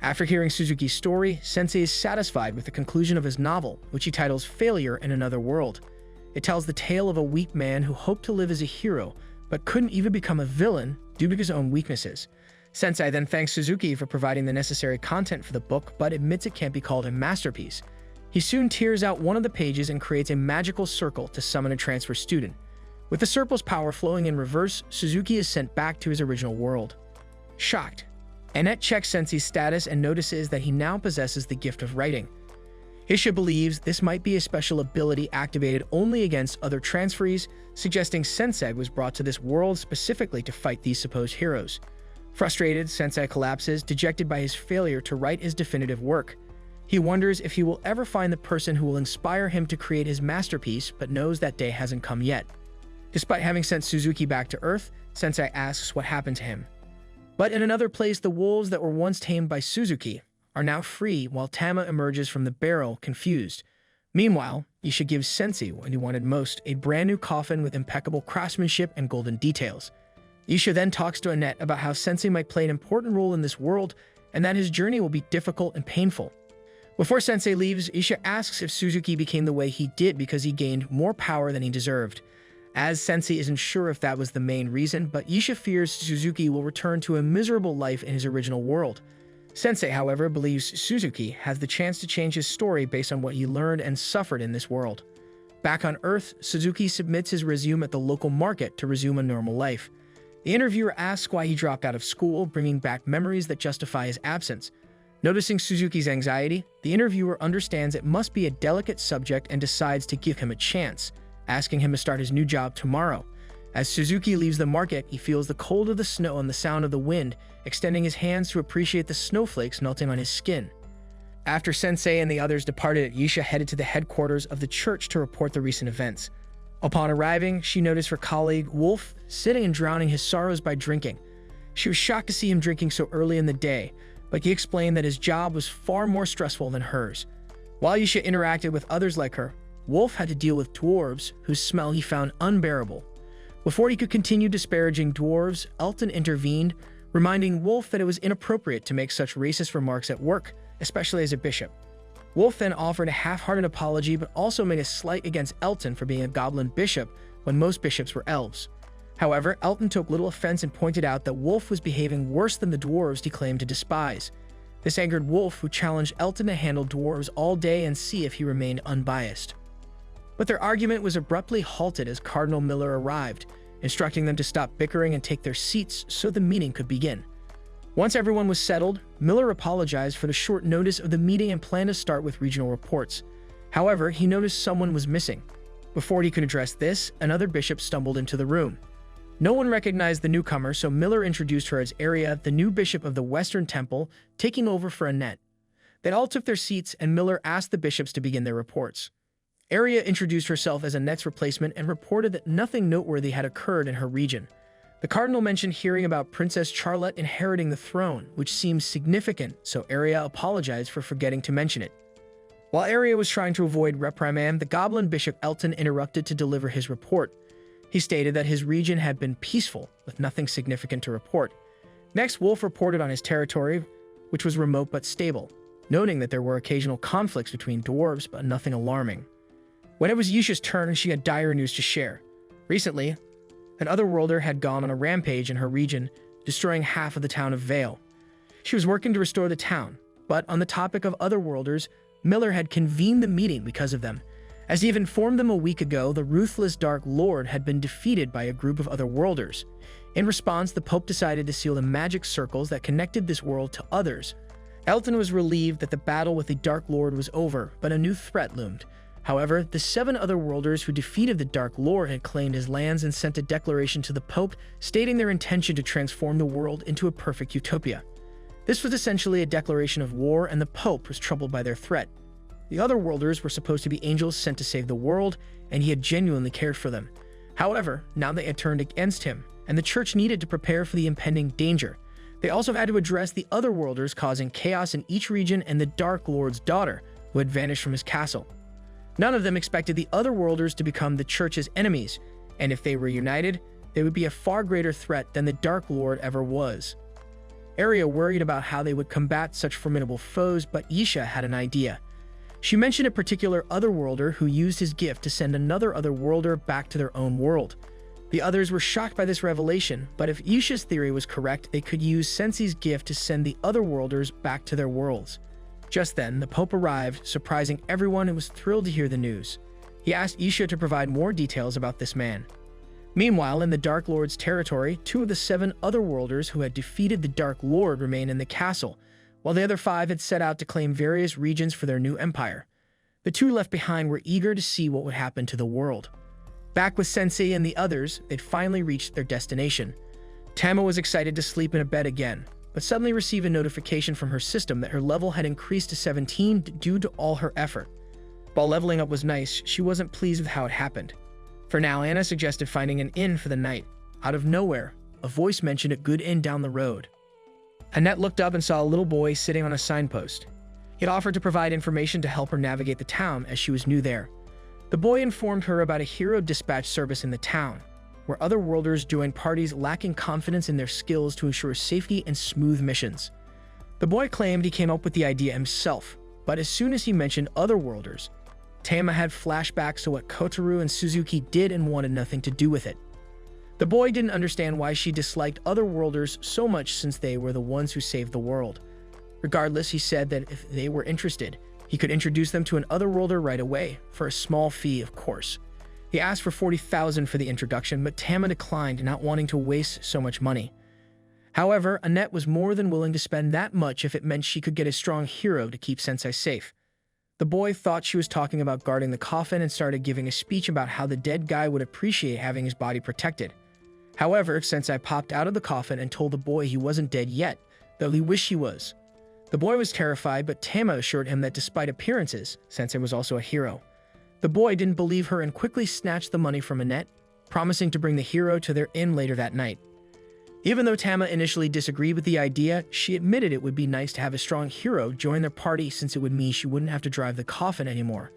After hearing Suzuki's story, Sensei is satisfied with the conclusion of his novel, which he titles Failure in Another World. It tells the tale of a weak man who hoped to live as a hero, but couldn't even become a villain due to his own weaknesses. Sensei then thanks Suzuki for providing the necessary content for the book, but admits it can't be called a masterpiece. He soon tears out one of the pages and creates a magical circle to summon a transfer student. With the circle's power flowing in reverse, Suzuki is sent back to his original world. Shocked, Annette checks Sensei's status and notices that he now possesses the gift of writing. Isha believes this might be a special ability activated only against other transferees, suggesting Sensei was brought to this world specifically to fight these supposed heroes. Frustrated, Sensei collapses, dejected by his failure to write his definitive work. He wonders if he will ever find the person who will inspire him to create his masterpiece, but knows that day hasn't come yet. Despite having sent Suzuki back to Earth, Sensei asks what happened to him. But in another place, the wolves that were once tamed by Suzuki are now free, while Tama emerges from the barrel, confused. Meanwhile, Isha gives Sensei what he wanted most, a brand new coffin with impeccable craftsmanship and golden details. Isha then talks to Annette about how Sensei might play an important role in this world, and that his journey will be difficult and painful. Before Sensei leaves, Isha asks if Suzuki became the way he did because he gained more power than he deserved. As Sensei isn't sure if that was the main reason, but Isha fears Suzuki will return to a miserable life in his original world. Sensei, however, believes Suzuki has the chance to change his story based on what he learned and suffered in this world. Back on Earth, Suzuki submits his resume at the local market to resume a normal life. The interviewer asks why he dropped out of school, bringing back memories that justify his absence. Noticing Suzuki's anxiety, the interviewer understands it must be a delicate subject and decides to give him a chance, asking him to start his new job tomorrow. As Suzuki leaves the market, he feels the cold of the snow and the sound of the wind, extending his hands to appreciate the snowflakes melting on his skin. After Sensei and the others departed, Isha headed to the headquarters of the church to report the recent events. Upon arriving, she noticed her colleague, Wolf, sitting and drowning his sorrows by drinking. She was shocked to see him drinking so early in the day, but he explained that his job was far more stressful than hers. While Isha interacted with others like her, Wolf had to deal with dwarves whose smell he found unbearable. Before he could continue disparaging dwarves, Elton intervened, reminding Wolf that it was inappropriate to make such racist remarks at work, especially as a bishop. Wolf then offered a half-hearted apology, but also made a slight against Elton for being a goblin bishop when most bishops were elves. However, Elton took little offense and pointed out that Wolf was behaving worse than the dwarves he claimed to despise. This angered Wolf, who challenged Elton to handle dwarves all day and see if he remained unbiased. But their argument was abruptly halted as Cardinal Miller arrived, instructing them to stop bickering and take their seats so the meeting could begin. Once everyone was settled, Miller apologized for the short notice of the meeting and planned to start with regional reports. However, he noticed someone was missing. Before he could address this, another bishop stumbled into the room. No one recognized the newcomer, so Miller introduced her as Aria, the new bishop of the Western Temple, taking over for Annette. They all took their seats, and Miller asked the bishops to begin their reports. Aria introduced herself as Annette's replacement and reported that nothing noteworthy had occurred in her region. The cardinal mentioned hearing about Princess Charlotte inheriting the throne, which seemed significant, so Aria apologized for forgetting to mention it. While Aria was trying to avoid reprimand, the goblin bishop Elton interrupted to deliver his report. He stated that his region had been peaceful, with nothing significant to report. Next, Wolf reported on his territory, which was remote but stable, noting that there were occasional conflicts between dwarves, but nothing alarming. When it was Yisha's turn, she had dire news to share. Recently, an otherworlder had gone on a rampage in her region, destroying half of the town of Vale. She was working to restore the town, but on the topic of otherworlders, Miller had convened the meeting because of them. As he had informed them a week ago, the ruthless Dark Lord had been defeated by a group of otherworlders. In response, the Pope decided to seal the magic circles that connected this world to others. Elton was relieved that the battle with the Dark Lord was over, but a new threat loomed. However, the 7 otherworlders who defeated the Dark Lord had claimed his lands and sent a declaration to the Pope stating their intention to transform the world into a perfect utopia. This was essentially a declaration of war, and the Pope was troubled by their threat. The otherworlders were supposed to be angels sent to save the world, and he had genuinely cared for them. However, now they had turned against him, and the church needed to prepare for the impending danger. They also had to address the Otherworlders causing chaos in each region and the Dark Lord's daughter, who had vanished from his castle. None of them expected the Otherworlders to become the Church's enemies, and if they were united, they would be a far greater threat than the Dark Lord ever was. Arya worried about how they would combat such formidable foes, but Isha had an idea. She mentioned a particular Otherworlder who used his gift to send another Otherworlder back to their own world. The others were shocked by this revelation, but if Isha's theory was correct, they could use Sensei's gift to send the Otherworlders back to their worlds. Just then, the Pope arrived, surprising everyone and was thrilled to hear the news. He asked Isha to provide more details about this man. Meanwhile, in the Dark Lord's territory, 2 of the 7 Otherworlders who had defeated the Dark Lord remained in the castle, while the other 5 had set out to claim various regions for their new empire. The 2 left behind were eager to see what would happen to the world. Back with Sensei and the others, they'd finally reached their destination. Tama was excited to sleep in a bed again, but suddenly received a notification from her system that her level had increased to 17 due to all her effort. While leveling up was nice, she wasn't pleased with how it happened. For now, Anna suggested finding an inn for the night. Out of nowhere, a voice mentioned a good inn down the road. Annette looked up and saw a little boy sitting on a signpost. He had offered to provide information to help her navigate the town as she was new there. The boy informed her about a hero dispatch service in the town, where Otherworlders joined parties lacking confidence in their skills to ensure safety and smooth missions. The boy claimed he came up with the idea himself, but as soon as he mentioned Otherworlders, Tama had flashbacks to what Kotaro and Suzuki did and wanted nothing to do with it. The boy didn't understand why she disliked Otherworlders so much since they were the ones who saved the world. Regardless, he said that if they were interested, he could introduce them to an Otherworlder right away, for a small fee, of course. He asked for 40,000 for the introduction, but Tama declined, not wanting to waste so much money. However, Annette was more than willing to spend that much if it meant she could get a strong hero to keep Sensei safe. The boy thought she was talking about guarding the coffin and started giving a speech about how the dead guy would appreciate having his body protected. However, Sensei popped out of the coffin and told the boy he wasn't dead yet, though he wished he was. The boy was terrified, but Tama assured him that despite appearances, Sensei was also a hero. The boy didn't believe her and quickly snatched the money from Annette, promising to bring the hero to their inn later that night. Even though Tama initially disagreed with the idea, she admitted it would be nice to have a strong hero join their party since it would mean she wouldn't have to drive the coffin anymore.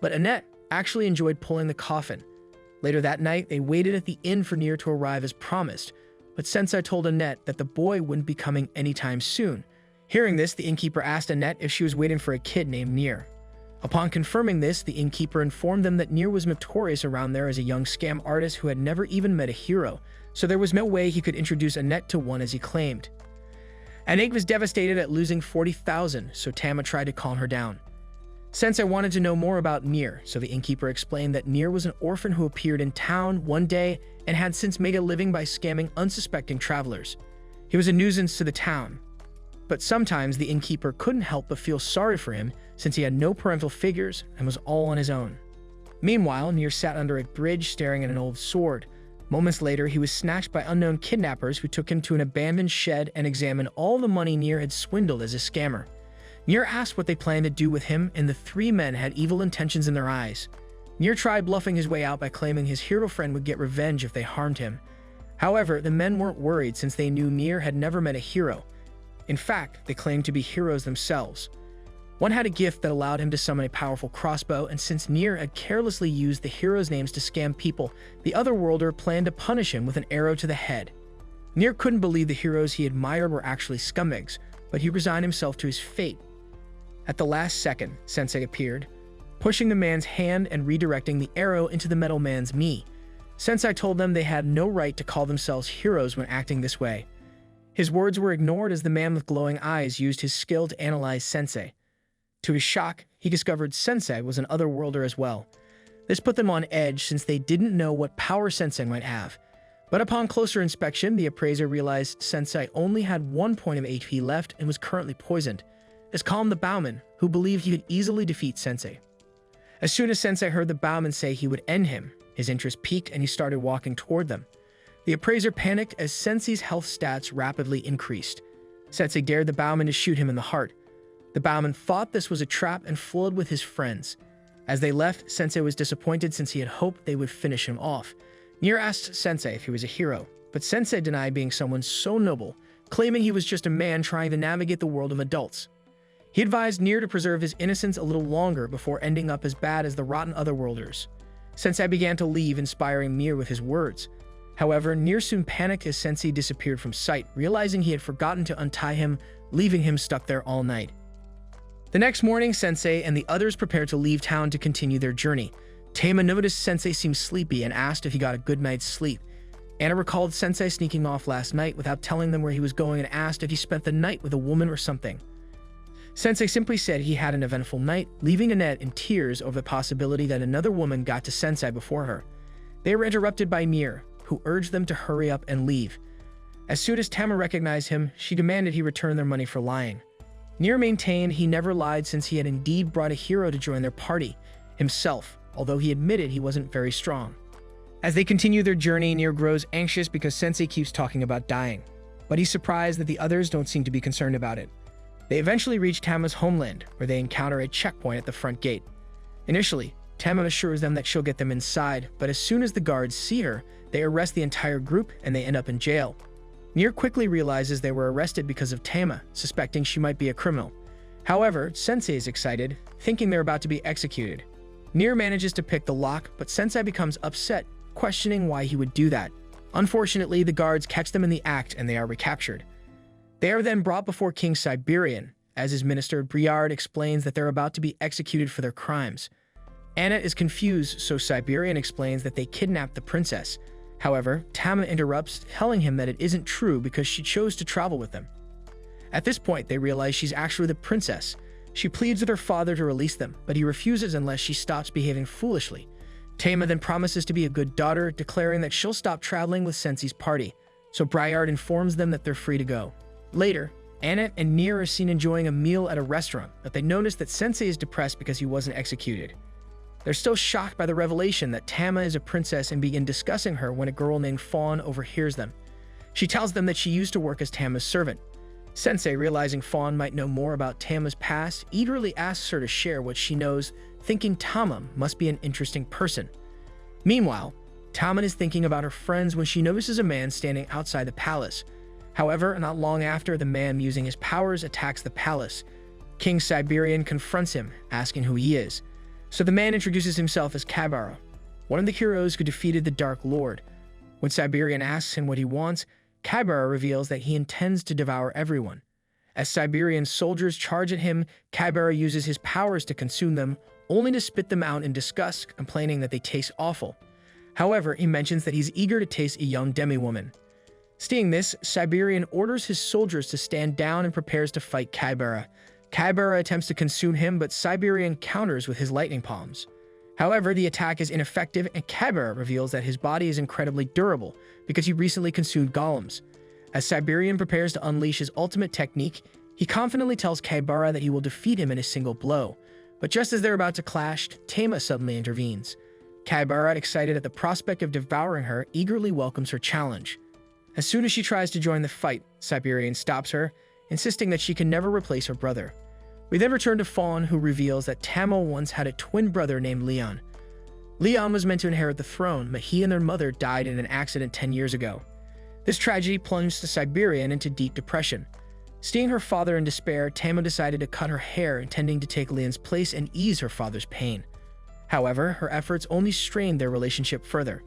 But Annette actually enjoyed pulling the coffin. Later that night, they waited at the inn for Nier to arrive as promised, but Sensei told Annette that the boy wouldn't be coming anytime soon. Hearing this, the innkeeper asked Annette if she was waiting for a kid named Nier. Upon confirming this, the innkeeper informed them that Nier was notorious around there as a young scam artist who had never even met a hero, so there was no way he could introduce Annette to one as he claimed. Annette was devastated at losing 40,000, so Tama tried to calm her down. Sensei wanted to know more about Nier, so the innkeeper explained that Nier was an orphan who appeared in town one day and had since made a living by scamming unsuspecting travelers. He was a nuisance to the town, but sometimes the innkeeper couldn't help but feel sorry for him since he had no parental figures and was all on his own. Meanwhile, Nier sat under a bridge staring at an old sword. Moments later, he was snatched by unknown kidnappers who took him to an abandoned shed and examined all the money Nier had swindled as a scammer. Nier asked what they planned to do with him, and the 3 men had evil intentions in their eyes. Nier tried bluffing his way out by claiming his hero friend would get revenge if they harmed him. However, the men weren't worried since they knew Nier had never met a hero. In fact, they claimed to be heroes themselves. One had a gift that allowed him to summon a powerful crossbow, and since Nier had carelessly used the heroes' names to scam people, the Otherworlder planned to punish him with an arrow to the head. Nier couldn't believe the heroes he admired were actually scumbags, but he resigned himself to his fate. At the last second, Sensei appeared, pushing the man's hand and redirecting the arrow into the metal man's knee. Sensei told them they had no right to call themselves heroes when acting this way. His words were ignored as the man with glowing eyes used his skill to analyze Sensei. To his shock, he discovered Sensei was an Otherworlder as well. This put them on edge since they didn't know what power Sensei might have. But upon closer inspection, the appraiser realized Sensei only had 1 point of HP left and was currently poisoned. This calmed the bowman, who believed he could easily defeat Sensei. As soon as Sensei heard the bowman say he would end him, his interest peaked and he started walking toward them. The appraiser panicked as Sensei's health stats rapidly increased. Sensei dared the bowman to shoot him in the heart. The bowman thought this was a trap and fled with his friends. As they left, Sensei was disappointed since he had hoped they would finish him off. Nier asked Sensei if he was a hero, but Sensei denied being someone so noble claiming he was just a man trying to navigate the world of adults. He advised Nier to preserve his innocence a little longer before ending up as bad as the rotten otherworlders. Sensei began to leave, inspiring Nier with his words. However, Nier soon panicked as Sensei disappeared from sight, realizing he had forgotten to untie him, leaving him stuck there all night. The next morning, Sensei and the others prepared to leave town to continue their journey. Tama noticed Sensei seemed sleepy and asked if he got a good night's sleep. Anna recalled Sensei sneaking off last night without telling them where he was going and asked if he spent the night with a woman or something. Sensei simply said he had an eventful night, leaving Annette in tears over the possibility that another woman got to Sensei before her. They were interrupted by Nier, who urged them to hurry up and leave. As soon as Tama recognized him, she demanded he return their money for lying. Nier maintained he never lied since he had indeed brought a hero to join their party, himself, although he admitted he wasn't very strong. As they continue their journey, Nier grows anxious because Sensei keeps talking about dying, but he's surprised that the others don't seem to be concerned about it. They eventually reach Tama's homeland, where they encounter a checkpoint at the front gate. Initially, Tama assures them that she'll get them inside, but as soon as the guards see her, they arrest the entire group and they end up in jail. Nier quickly realizes they were arrested because of Tama, suspecting she might be a criminal. However, Sensei is excited, thinking they're about to be executed. Nier manages to pick the lock, but Sensei becomes upset, questioning why he would do that. Unfortunately, the guards catch them in the act and they are recaptured. They are then brought before King Siberian. As his minister, Briard explains that they're about to be executed for their crimes. Anna is confused, so Siberian explains that they kidnapped the princess. However, Tama interrupts, telling him that it isn't true because she chose to travel with them. At this point, they realize she's actually the princess. She pleads with her father to release them, but he refuses unless she stops behaving foolishly. Tama then promises to be a good daughter, declaring that she'll stop traveling with Sensei's party, so Briard informs them that they're free to go. Later, Anna and Nier are seen enjoying a meal at a restaurant, but they notice that Sensei is depressed because he wasn't executed. They're still shocked by the revelation that Tama is a princess and begin discussing her when a girl named Fawn overhears them. She tells them that she used to work as Tama's servant. Sensei, realizing Fawn might know more about Tama's past, eagerly asks her to share what she knows, thinking Tama must be an interesting person. Meanwhile, Tama is thinking about her friends when she notices a man standing outside the palace. However, not long after, the man using his powers attacks the palace. King Siberian confronts him, asking who he is. So the man introduces himself as Kabara, one of the heroes who defeated the Dark Lord. When Siberian asks him what he wants, Kabara reveals that he intends to devour everyone. As Siberian's soldiers charge at him, Kabara uses his powers to consume them, only to spit them out in disgust, complaining that they taste awful. However, he mentions that he's eager to taste a young demi-woman. Seeing this, Siberian orders his soldiers to stand down and prepares to fight Kabara. Kabara attempts to consume him, but Siberian counters with his lightning palms. However, the attack is ineffective, and Kabara reveals that his body is incredibly durable because he recently consumed golems. As Siberian prepares to unleash his ultimate technique, he confidently tells Kabara that he will defeat him in a single blow. But just as they're about to clash, Tama suddenly intervenes. Kabara, excited at the prospect of devouring her, eagerly welcomes her challenge. As soon as she tries to join the fight, Siberian stops her, insisting that she can never replace her brother. We then return to Fawn, who reveals that Tama once had a twin brother named Leon. Leon was meant to inherit the throne, but he and their mother died in an accident 10 years ago. This tragedy plunged the Siberian into deep depression. Seeing her father in despair, Tama decided to cut her hair, intending to take Leon's place and ease her father's pain. However, her efforts only strained their relationship further.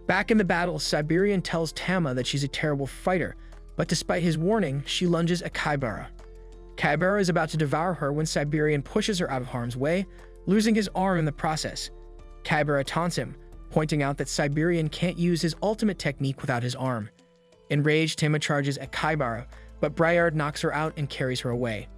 Back in the battle, Siberian tells Tama that she's a terrible fighter, but despite his warning, she lunges at Kabara. Kabara is about to devour her when Siberian pushes her out of harm's way, losing his arm in the process. Kabara taunts him, pointing out that Siberian can't use his ultimate technique without his arm. Enraged, Tama charges at Kabara, but Briard knocks her out and carries her away.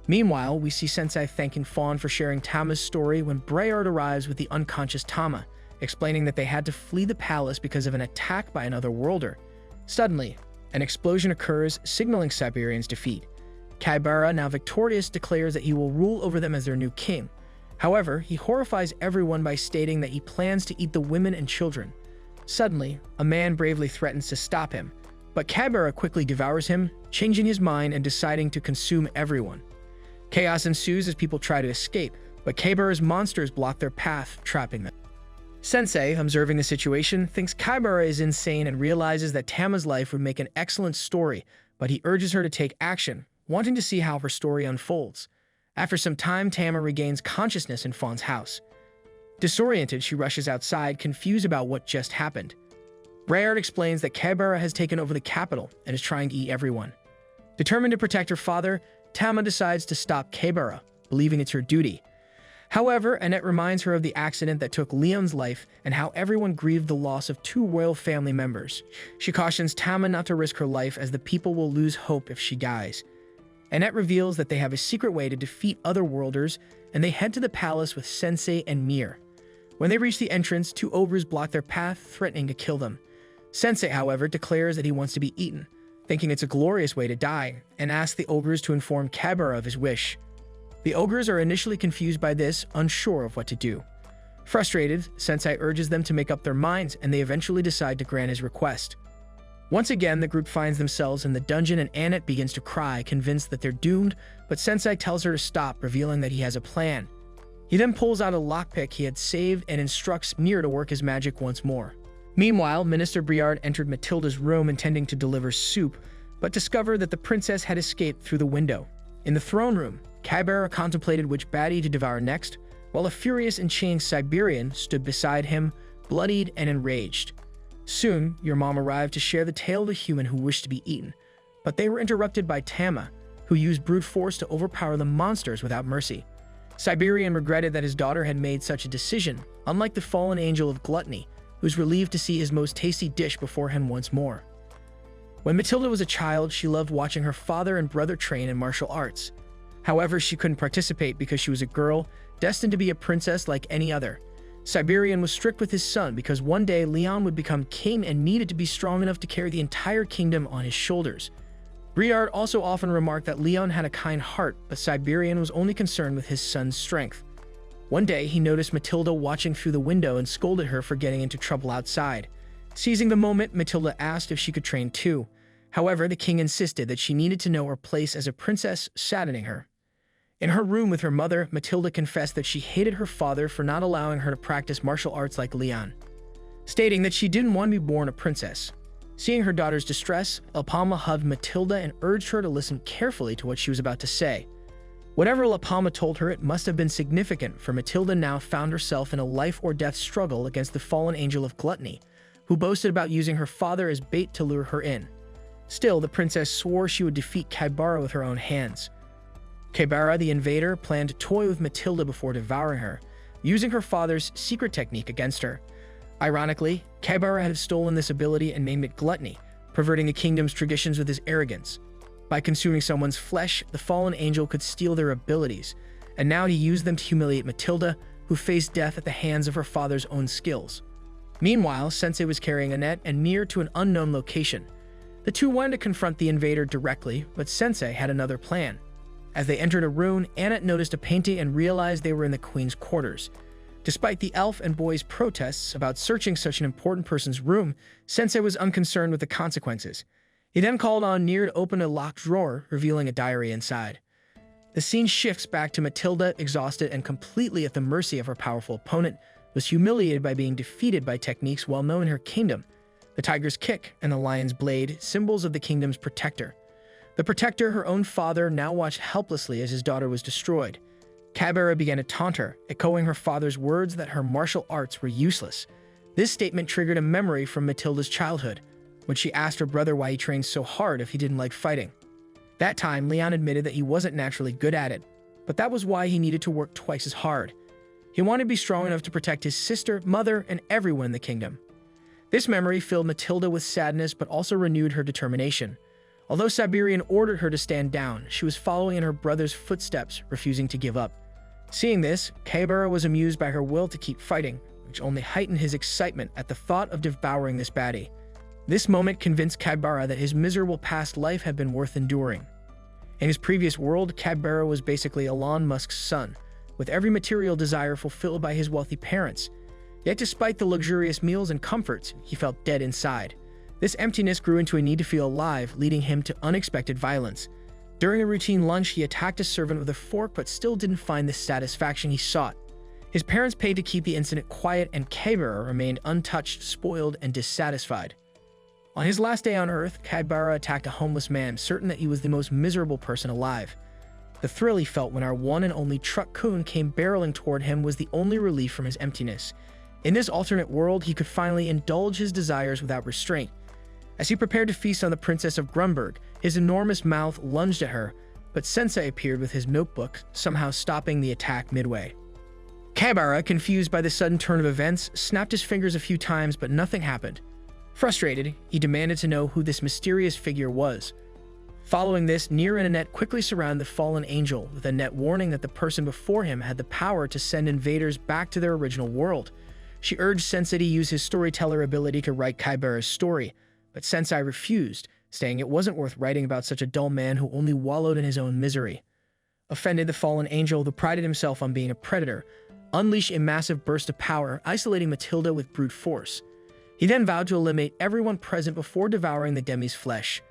Meanwhile, we see Sensei thanking Fawn for sharing Tama's story when Briard arrives with the unconscious Tama, explaining that they had to flee the palace because of an attack by another worlder. Suddenly, an explosion occurs, signaling Siberian's defeat. Kabara, now victorious, declares that he will rule over them as their new king. However, he horrifies everyone by stating that he plans to eat the women and children. Suddenly, a man bravely threatens to stop him, but Kabara quickly devours him, changing his mind and deciding to consume everyone. Chaos ensues as people try to escape, but Kabara's monsters block their path, trapping them. Sensei, observing the situation, thinks Kabara is insane and realizes that Tama's life would make an excellent story, but he urges her to take action, wanting to see how her story unfolds. After some time, Tama regains consciousness in Fawn's house. Disoriented, she rushes outside, confused about what just happened. Rayard explains that Kaibara has taken over the capital and is trying to eat everyone. Determined to protect her father, Tama decides to stop Kaibara, believing it's her duty. However, Annette reminds her of the accident that took Leon's life and how everyone grieved the loss of 2 royal family members. She cautions Tama not to risk her life as the people will lose hope if she dies. Annette reveals that they have a secret way to defeat otherworlders, and they head to the palace with Sensei and Mir. When they reach the entrance, 2 ogres block their path, threatening to kill them. Sensei, however, declares that he wants to be eaten, thinking it's a glorious way to die, and asks the ogres to inform Kaibara of his wish. The ogres are initially confused by this, unsure of what to do. Frustrated, Sensei urges them to make up their minds, and they eventually decide to grant his request. Once again, the group finds themselves in the dungeon, and Annette begins to cry, convinced that they're doomed, but Sensei tells her to stop, revealing that he has a plan. He then pulls out a lockpick he had saved and instructs Mir to work his magic once more. Meanwhile, Minister Briard entered Matilda's room intending to deliver soup, but discovered that the princess had escaped through the window. In the throne room, Kaibara contemplated which baddie to devour next, while a furious and chained Siberian stood beside him, bloodied and enraged. Soon, your mom arrived to share the tale of the human who wished to be eaten, but they were interrupted by Tama, who used brute force to overpower the monsters without mercy. Siberian regretted that his daughter had made such a decision, unlike the fallen angel of gluttony, who was relieved to see his most tasty dish before him once more. When Matilda was a child, she loved watching her father and brother train in martial arts. However, she couldn't participate because she was a girl, destined to be a princess like any other. Siberian was strict with his son because one day Leon would become king and needed to be strong enough to carry the entire kingdom on his shoulders. Briard also often remarked that Leon had a kind heart, but Siberian was only concerned with his son's strength. One day, he noticed Matilda watching through the window and scolded her for getting into trouble outside. Seizing the moment, Matilda asked if she could train too. However, the king insisted that she needed to know her place as a princess, saddening her. In her room with her mother, Matilda confessed that she hated her father for not allowing her to practice martial arts like Leon, stating that she didn't want to be born a princess. Seeing her daughter's distress, Lapalma hugged Matilda and urged her to listen carefully to what she was about to say. Whatever Lapalma told her, it must have been significant, for Matilda now found herself in a life-or-death struggle against the fallen angel of gluttony, who boasted about using her father as bait to lure her in. Still, the princess swore she would defeat Kaibara with her own hands. Kaibara, the invader, planned to toy with Matilda before devouring her, using her father's secret technique against her. Ironically, Kaibara had stolen this ability and named it gluttony, perverting the kingdom's traditions with his arrogance. By consuming someone's flesh, the fallen angel could steal their abilities, and now he used them to humiliate Matilda, who faced death at the hands of her father's own skills. Meanwhile, Sensei was carrying Annette and Mir to an unknown location. The two wanted to confront the invader directly, but Sensei had another plan. As they entered a room, Annette noticed a painting and realized they were in the queen's quarters. Despite the elf and boy's protests about searching such an important person's room, Sensei was unconcerned with the consequences. He then called on Nier to open a locked drawer, revealing a diary inside. The scene shifts back to Matilda, exhausted and completely at the mercy of her powerful opponent, was humiliated by being defeated by techniques well known in her kingdom: the tiger's kick and the lion's blade, symbols of the kingdom's protector. The protector, her own father, now watched helplessly as his daughter was destroyed. Kaibara began to taunt her, echoing her father's words that her martial arts were useless. This statement triggered a memory from Matilda's childhood, when she asked her brother why he trained so hard if he didn't like fighting. That time, Leon admitted that he wasn't naturally good at it, but that was why he needed to work twice as hard. He wanted to be strong enough to protect his sister, mother, and everyone in the kingdom. This memory filled Matilda with sadness but also renewed her determination. Although Siberian ordered her to stand down, she was following in her brother's footsteps, refusing to give up. Seeing this, Kaibara was amused by her will to keep fighting, which only heightened his excitement at the thought of devouring this baddie. This moment convinced Kaibara that his miserable past life had been worth enduring. In his previous world, Kaibara was basically Elon Musk's son, with every material desire fulfilled by his wealthy parents. Yet despite the luxurious meals and comforts, he felt dead inside. This emptiness grew into a need to feel alive, leading him to unexpected violence. During a routine lunch, he attacked a servant with a fork but still didn't find the satisfaction he sought. His parents paid to keep the incident quiet, and Kaibara remained untouched, spoiled, and dissatisfied. On his last day on Earth, Kaibara attacked a homeless man, certain that he was the most miserable person alive. The thrill he felt when our one and only Truck-kun came barreling toward him was the only relief from his emptiness. In this alternate world, he could finally indulge his desires without restraint. As he prepared to feast on the Princess of Grunberg, his enormous mouth lunged at her, but Sensei appeared with his notebook, somehow stopping the attack midway. Kaibara, confused by the sudden turn of events, snapped his fingers a few times, but nothing happened. Frustrated, he demanded to know who this mysterious figure was. Following this, Nier and Annette quickly surround the fallen angel, with Annette warning that the person before him had the power to send invaders back to their original world. She urged Sensei to use his storyteller ability to write Kaibara's story, but Sensei refused, saying it wasn't worth writing about such a dull man who only wallowed in his own misery. Offended, the fallen angel, who prided himself on being a predator, unleashed a massive burst of power, isolating Matilda with brute force. He then vowed to eliminate everyone present before devouring the Demi's flesh.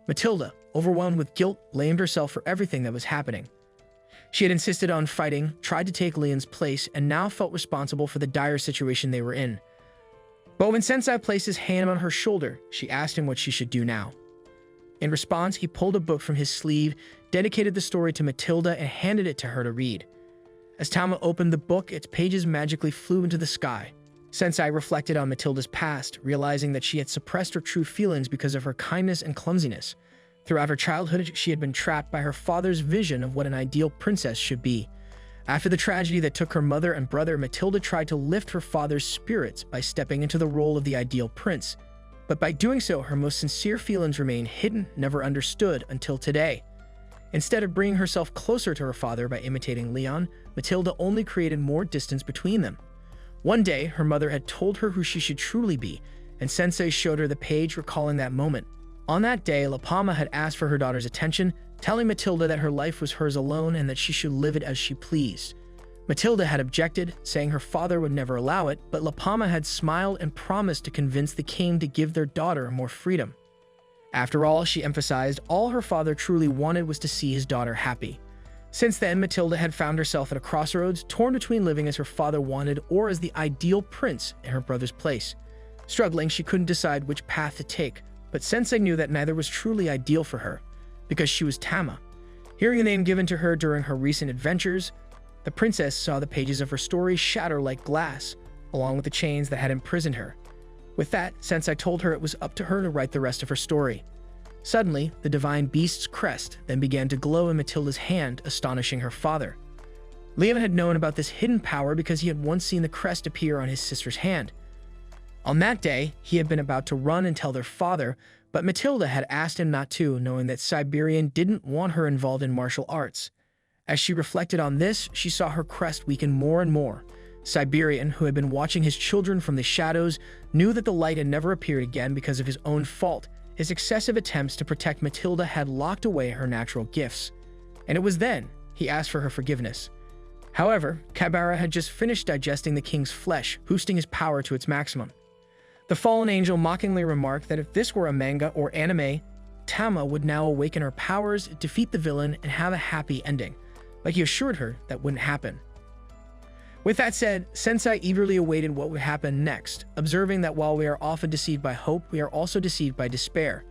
Matilda, overwhelmed with guilt, blamed herself for everything that was happening. She had insisted on fighting, tried to take Leon's place, and now felt responsible for the dire situation they were in. But when Sensei placed his hand on her shoulder, she asked him what she should do now. In response, he pulled a book from his sleeve, dedicated the story to Matilda, and handed it to her to read. As Tama opened the book, its pages magically flew into the sky. Sensei reflected on Matilda's past, realizing that she had suppressed her true feelings because of her kindness and clumsiness. Throughout her childhood, she had been trapped by her father's vision of what an ideal princess should be. After the tragedy that took her mother and brother, Matilda tried to lift her father's spirits by stepping into the role of the ideal prince. But by doing so, her most sincere feelings remained hidden, never understood, until today. Instead of bringing herself closer to her father by imitating Leon, Matilda only created more distance between them. One day, her mother had told her who she should truly be, and Sensei showed her the page recalling that moment. On that day, La Palma had asked for her daughter's attention, telling Matilda that her life was hers alone and that she should live it as she pleased. Matilda had objected, saying her father would never allow it, but La Palma had smiled and promised to convince the king to give their daughter more freedom. After all, she emphasized, all her father truly wanted was to see his daughter happy. Since then, Matilda had found herself at a crossroads, torn between living as her father wanted or as the ideal prince in her brother's place. Struggling, she couldn't decide which path to take, but Sensei knew that neither was truly ideal for her, because she was Tama. Hearing the name given to her during her recent adventures, the princess saw the pages of her story shatter like glass, along with the chains that had imprisoned her. With that, Sensei told her it was up to her to write the rest of her story. Suddenly, the divine beast's crest then began to glow in Matilda's hand, astonishing her father. Leon had known about this hidden power because he had once seen the crest appear on his sister's hand. On that day, he had been about to run and tell their father, but Matilda had asked him not to, knowing that Siberian didn't want her involved in martial arts. As she reflected on this, she saw her crest weaken more and more. Siberian, who had been watching his children from the shadows, knew that the light had never appeared again because of his own fault. His excessive attempts to protect Matilda had locked away her natural gifts. And it was then he asked for her forgiveness. However, Kaibara had just finished digesting the king's flesh, boosting his power to its maximum. The fallen angel mockingly remarked that if this were a manga or anime, Tama would now awaken her powers, defeat the villain, and have a happy ending. But he assured her that wouldn't happen. With that said, Sensei eagerly awaited what would happen next, observing that while we are often deceived by hope, we are also deceived by despair.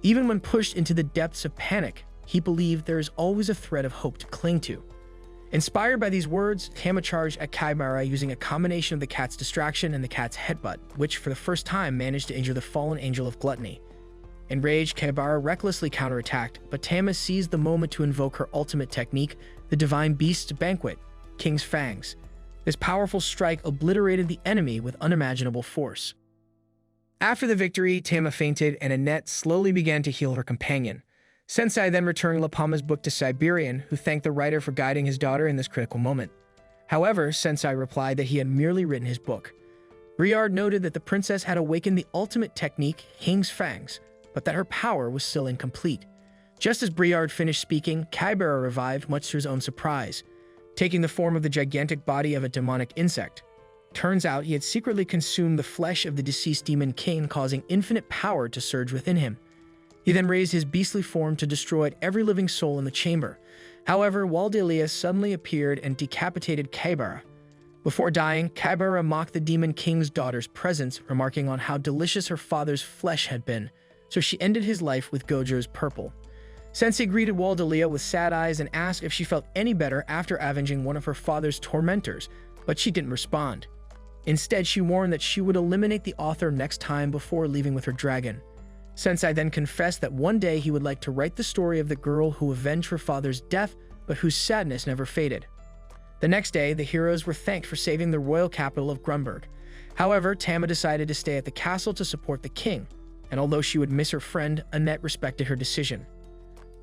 Even when pushed into the depths of panic, he believed there is always a thread of hope to cling to. Inspired by these words, Tama charged at Kaibara using a combination of the cat's distraction and the cat's headbutt, which for the first time managed to injure the fallen angel of gluttony. Enraged, Kaibara recklessly counterattacked, but Tama seized the moment to invoke her ultimate technique, the divine beast's banquet, King's Fangs. This powerful strike obliterated the enemy with unimaginable force. After the victory, Tama fainted and Annette slowly began to heal her companion. Sensei then returned La Palma's book to Siberian, who thanked the writer for guiding his daughter in this critical moment. However, Sensei replied that he had merely written his book. Briard noted that the princess had awakened the ultimate technique, King's Fangs, but that her power was still incomplete. Just as Briard finished speaking, Kaibara revived, much to his own surprise, taking the form of the gigantic body of a demonic insect. Turns out he had secretly consumed the flesh of the deceased demon king, causing infinite power to surge within him. He then raised his beastly form to destroy every living soul in the chamber. However, Waldelius suddenly appeared and decapitated Kaibara. Before dying, Kabara mocked the Demon King's daughter's presence, remarking on how delicious her father's flesh had been, so she ended his life with Gojo's purple. Sensei greeted Waldelia with sad eyes and asked if she felt any better after avenging one of her father's tormentors, but she didn't respond. Instead, she warned that she would eliminate the author next time before leaving with her dragon. Sensei then confessed that one day he would like to write the story of the girl who avenged her father's death, but whose sadness never faded. The next day, the heroes were thanked for saving the royal capital of Grunberg. However, Tama decided to stay at the castle to support the king, and although she would miss her friend, Annette respected her decision.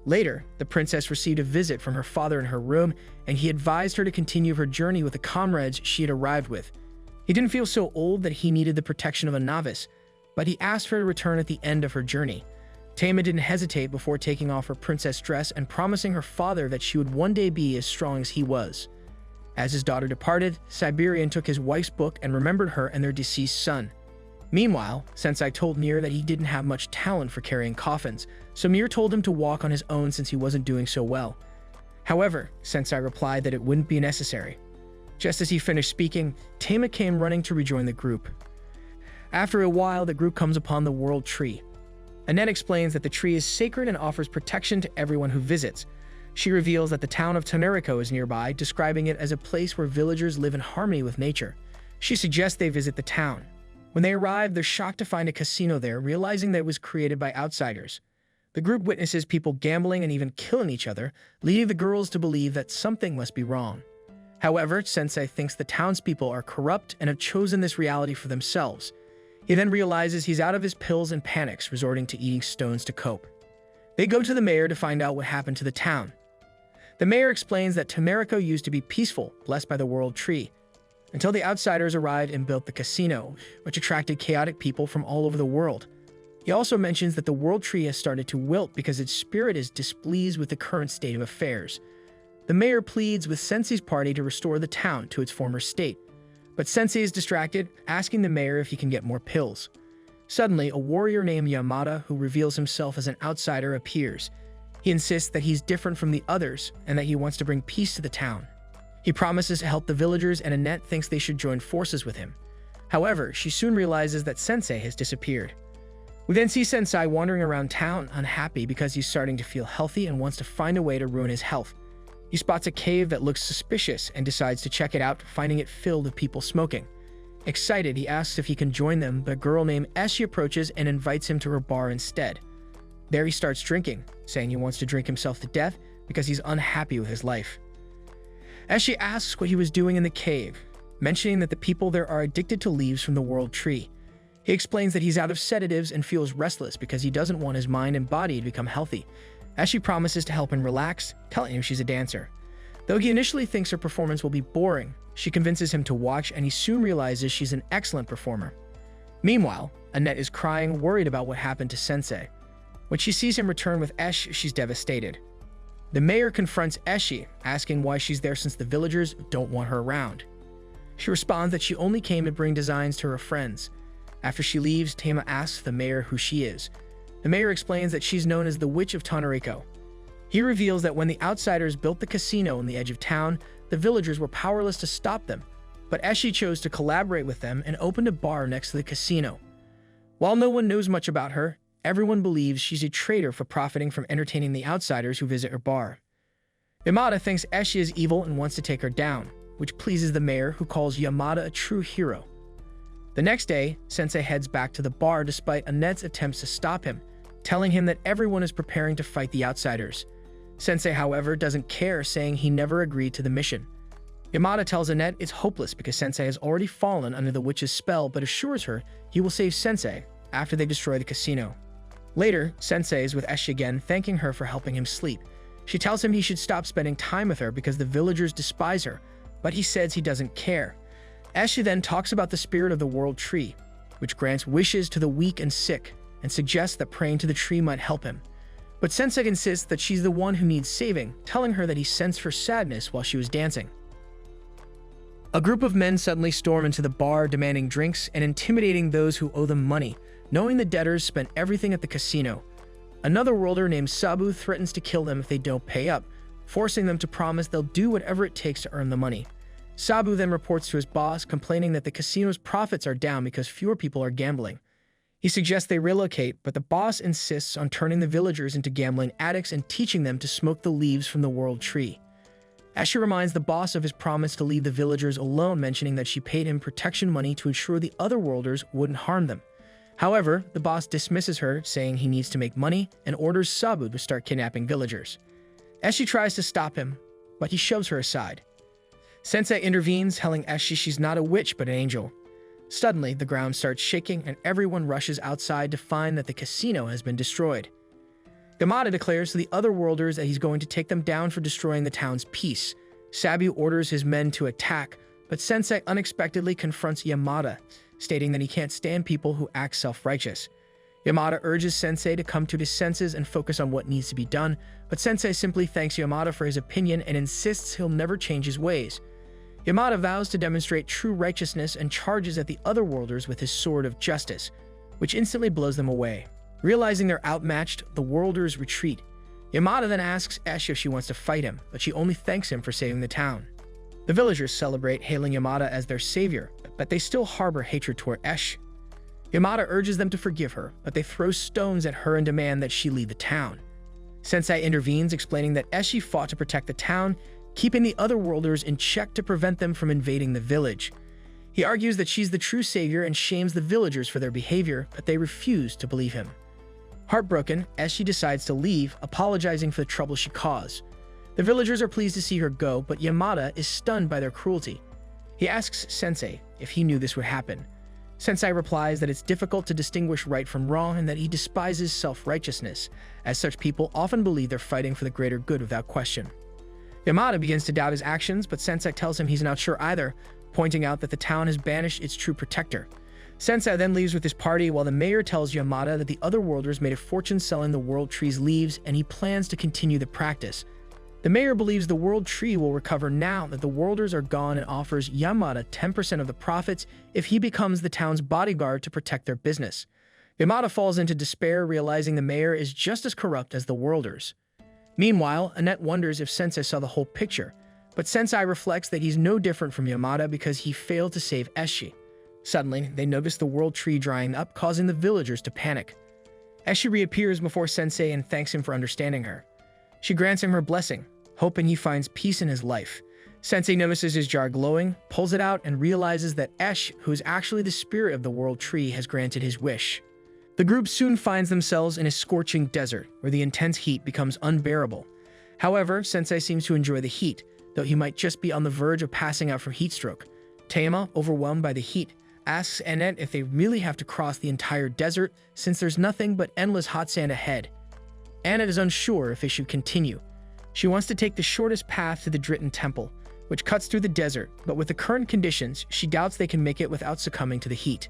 Later, the princess received a visit from her father in her room, and he advised her to continue her journey with the comrades she had arrived with. He didn't feel so old that he needed the protection of a novice, but he asked her to return at the end of her journey. Tama didn't hesitate before taking off her princess dress and promising her father that she would one day be as strong as he was. As his daughter departed, Siberian took his wife's book and remembered her and their deceased son. Meanwhile, Sensei told Mir that he didn't have much talent for carrying coffins, so Mir told him to walk on his own since he wasn't doing so well. However, Sensei replied that it wouldn't be necessary. Just as he finished speaking, Tama came running to rejoin the group. After a while, the group comes upon the World Tree. Annette explains that the tree is sacred and offers protection to everyone who visits. She reveals that the town of Tanerico is nearby, describing it as a place where villagers live in harmony with nature. She suggests they visit the town. When they arrive, they're shocked to find a casino there, realizing that it was created by outsiders. The group witnesses people gambling and even killing each other, leading the girls to believe that something must be wrong. However, Sensei thinks the townspeople are corrupt and have chosen this reality for themselves. He then realizes he's out of his pills and panics, resorting to eating stones to cope. They go to the mayor to find out what happened to the town. The mayor explains that Tamerico used to be peaceful, blessed by the World Tree, until the outsiders arrived and built the casino, which attracted chaotic people from all over the world. He also mentions that the World Tree has started to wilt because its spirit is displeased with the current state of affairs. The mayor pleads with Sensei's party to restore the town to its former state, but Sensei is distracted, asking the mayor if he can get more pills. Suddenly, a warrior named Yamada, who reveals himself as an outsider, appears. He insists that he's different from the others and that he wants to bring peace to the town. He promises to help the villagers, and Annette thinks they should join forces with him. However, she soon realizes that Sensei has disappeared. We then see Sensei wandering around town, unhappy because he's starting to feel healthy and wants to find a way to ruin his health. He spots a cave that looks suspicious and decides to check it out, finding it filled with people smoking. Excited, he asks if he can join them, but a girl named Eshi approaches and invites him to her bar instead. There he starts drinking, saying he wants to drink himself to death because he's unhappy with his life. Eshi asks what he was doing in the cave, mentioning that the people there are addicted to leaves from the World Tree. He explains that he's out of sedatives and feels restless because he doesn't want his mind and body to become healthy. Eshi promises to help him relax, telling him she's a dancer. Though he initially thinks her performance will be boring, she convinces him to watch, and he soon realizes she's an excellent performer. Meanwhile, Annette is crying, worried about what happened to Sensei. When she sees him return with Esh, she's devastated. The mayor confronts Eshi, asking why she's there since the villagers don't want her around. She responds that she only came to bring designs to her friends. After she leaves, Tama asks the mayor who she is. The mayor explains that she's known as the Witch of Tanerico. He reveals that when the outsiders built the casino on the edge of town, the villagers were powerless to stop them, but Eshi chose to collaborate with them and opened a bar next to the casino. While no one knows much about her, everyone believes she's a traitor for profiting from entertaining the outsiders who visit her bar. Yamada thinks Eshi is evil and wants to take her down, which pleases the mayor, who calls Yamada a true hero. The next day, Sensei heads back to the bar despite Annette's attempts to stop him, telling him that everyone is preparing to fight the outsiders. Sensei, however, doesn't care, saying he never agreed to the mission. Yamada tells Annette it's hopeless because Sensei has already fallen under the witch's spell, but assures her he will save Sensei after they destroy the casino. Later, Sensei is with Eshi again, thanking her for helping him sleep. She tells him he should stop spending time with her because the villagers despise her, but he says he doesn't care. Eshi then talks about the spirit of the World Tree, which grants wishes to the weak and sick, and suggests that praying to the tree might help him. But Sensei insists that she's the one who needs saving, telling her that he sensed her sadness while she was dancing. A group of men suddenly storm into the bar, demanding drinks and intimidating those who owe them money, knowing the debtors spent everything at the casino. Another worlder named Sabu threatens to kill them if they don't pay up, forcing them to promise they'll do whatever it takes to earn the money. Sabu then reports to his boss, complaining that the casino's profits are down because fewer people are gambling. He suggests they relocate, but the boss insists on turning the villagers into gambling addicts and teaching them to smoke the leaves from the world tree. Ashi reminds the boss of his promise to leave the villagers alone, mentioning that she paid him protection money to ensure the other worlders wouldn't harm them. However, the boss dismisses her, saying he needs to make money, and orders Sabu to start kidnapping villagers. Eshi tries to stop him, but he shoves her aside. Sensei intervenes, telling Eshi she's not a witch but an angel. Suddenly, the ground starts shaking and everyone rushes outside to find that the casino has been destroyed. Yamada declares to the other worlders that he's going to take them down for destroying the town's peace. Sabu orders his men to attack, but Sensei unexpectedly confronts Yamada, stating that he can't stand people who act self-righteous. Yamada urges Sensei to come to his senses and focus on what needs to be done, but Sensei simply thanks Yamada for his opinion and insists he'll never change his ways. Yamada vows to demonstrate true righteousness and charges at the other worlders with his sword of justice, which instantly blows them away. Realizing they're outmatched, the worlders retreat. Yamada then asks Esh if she wants to fight him, but she only thanks him for saving the town. The villagers celebrate, hailing Yamada as their savior, but they still harbor hatred toward Esh. Yamada urges them to forgive her, but they throw stones at her and demand that she leave the town. Sensei intervenes, explaining that Eshi fought to protect the town, keeping the other worlders in check to prevent them from invading the village. He argues that she's the true savior and shames the villagers for their behavior, but they refuse to believe him. Heartbroken, Eshi decides to leave, apologizing for the trouble she caused. The villagers are pleased to see her go, but Yamada is stunned by their cruelty. He asks Sensei if he knew this would happen. Sensei replies that it's difficult to distinguish right from wrong and that he despises self-righteousness, as such people often believe they're fighting for the greater good without question. Yamada begins to doubt his actions, but Sensei tells him he's not sure either, pointing out that the town has banished its true protector. Sensei then leaves with his party while the mayor tells Yamada that the other worlders made a fortune selling the world tree's leaves and he plans to continue the practice. The mayor believes the world tree will recover now that the worlders are gone and offers Yamada 10% of the profits if he becomes the town's bodyguard to protect their business. Yamada falls into despair, realizing the mayor is just as corrupt as the worlders. Meanwhile, Annette wonders if Sensei saw the whole picture, but Sensei reflects that he's no different from Yamada because he failed to save Eshi. Suddenly, they notice the world tree drying up, causing the villagers to panic. Eshi reappears before Sensei and thanks him for understanding her. She grants him her blessing, hoping he finds peace in his life. Sensei notices his jar glowing, pulls it out, and realizes that Esh, who is actually the spirit of the world tree, has granted his wish. The group soon finds themselves in a scorching desert, where the intense heat becomes unbearable. However, Sensei seems to enjoy the heat, though he might just be on the verge of passing out from heat stroke. Teima, overwhelmed by the heat, asks Annette if they really have to cross the entire desert, since there's nothing but endless hot sand ahead. Annette is unsure if they should continue. She wants to take the shortest path to the Dritten Temple, which cuts through the desert, but with the current conditions, she doubts they can make it without succumbing to the heat.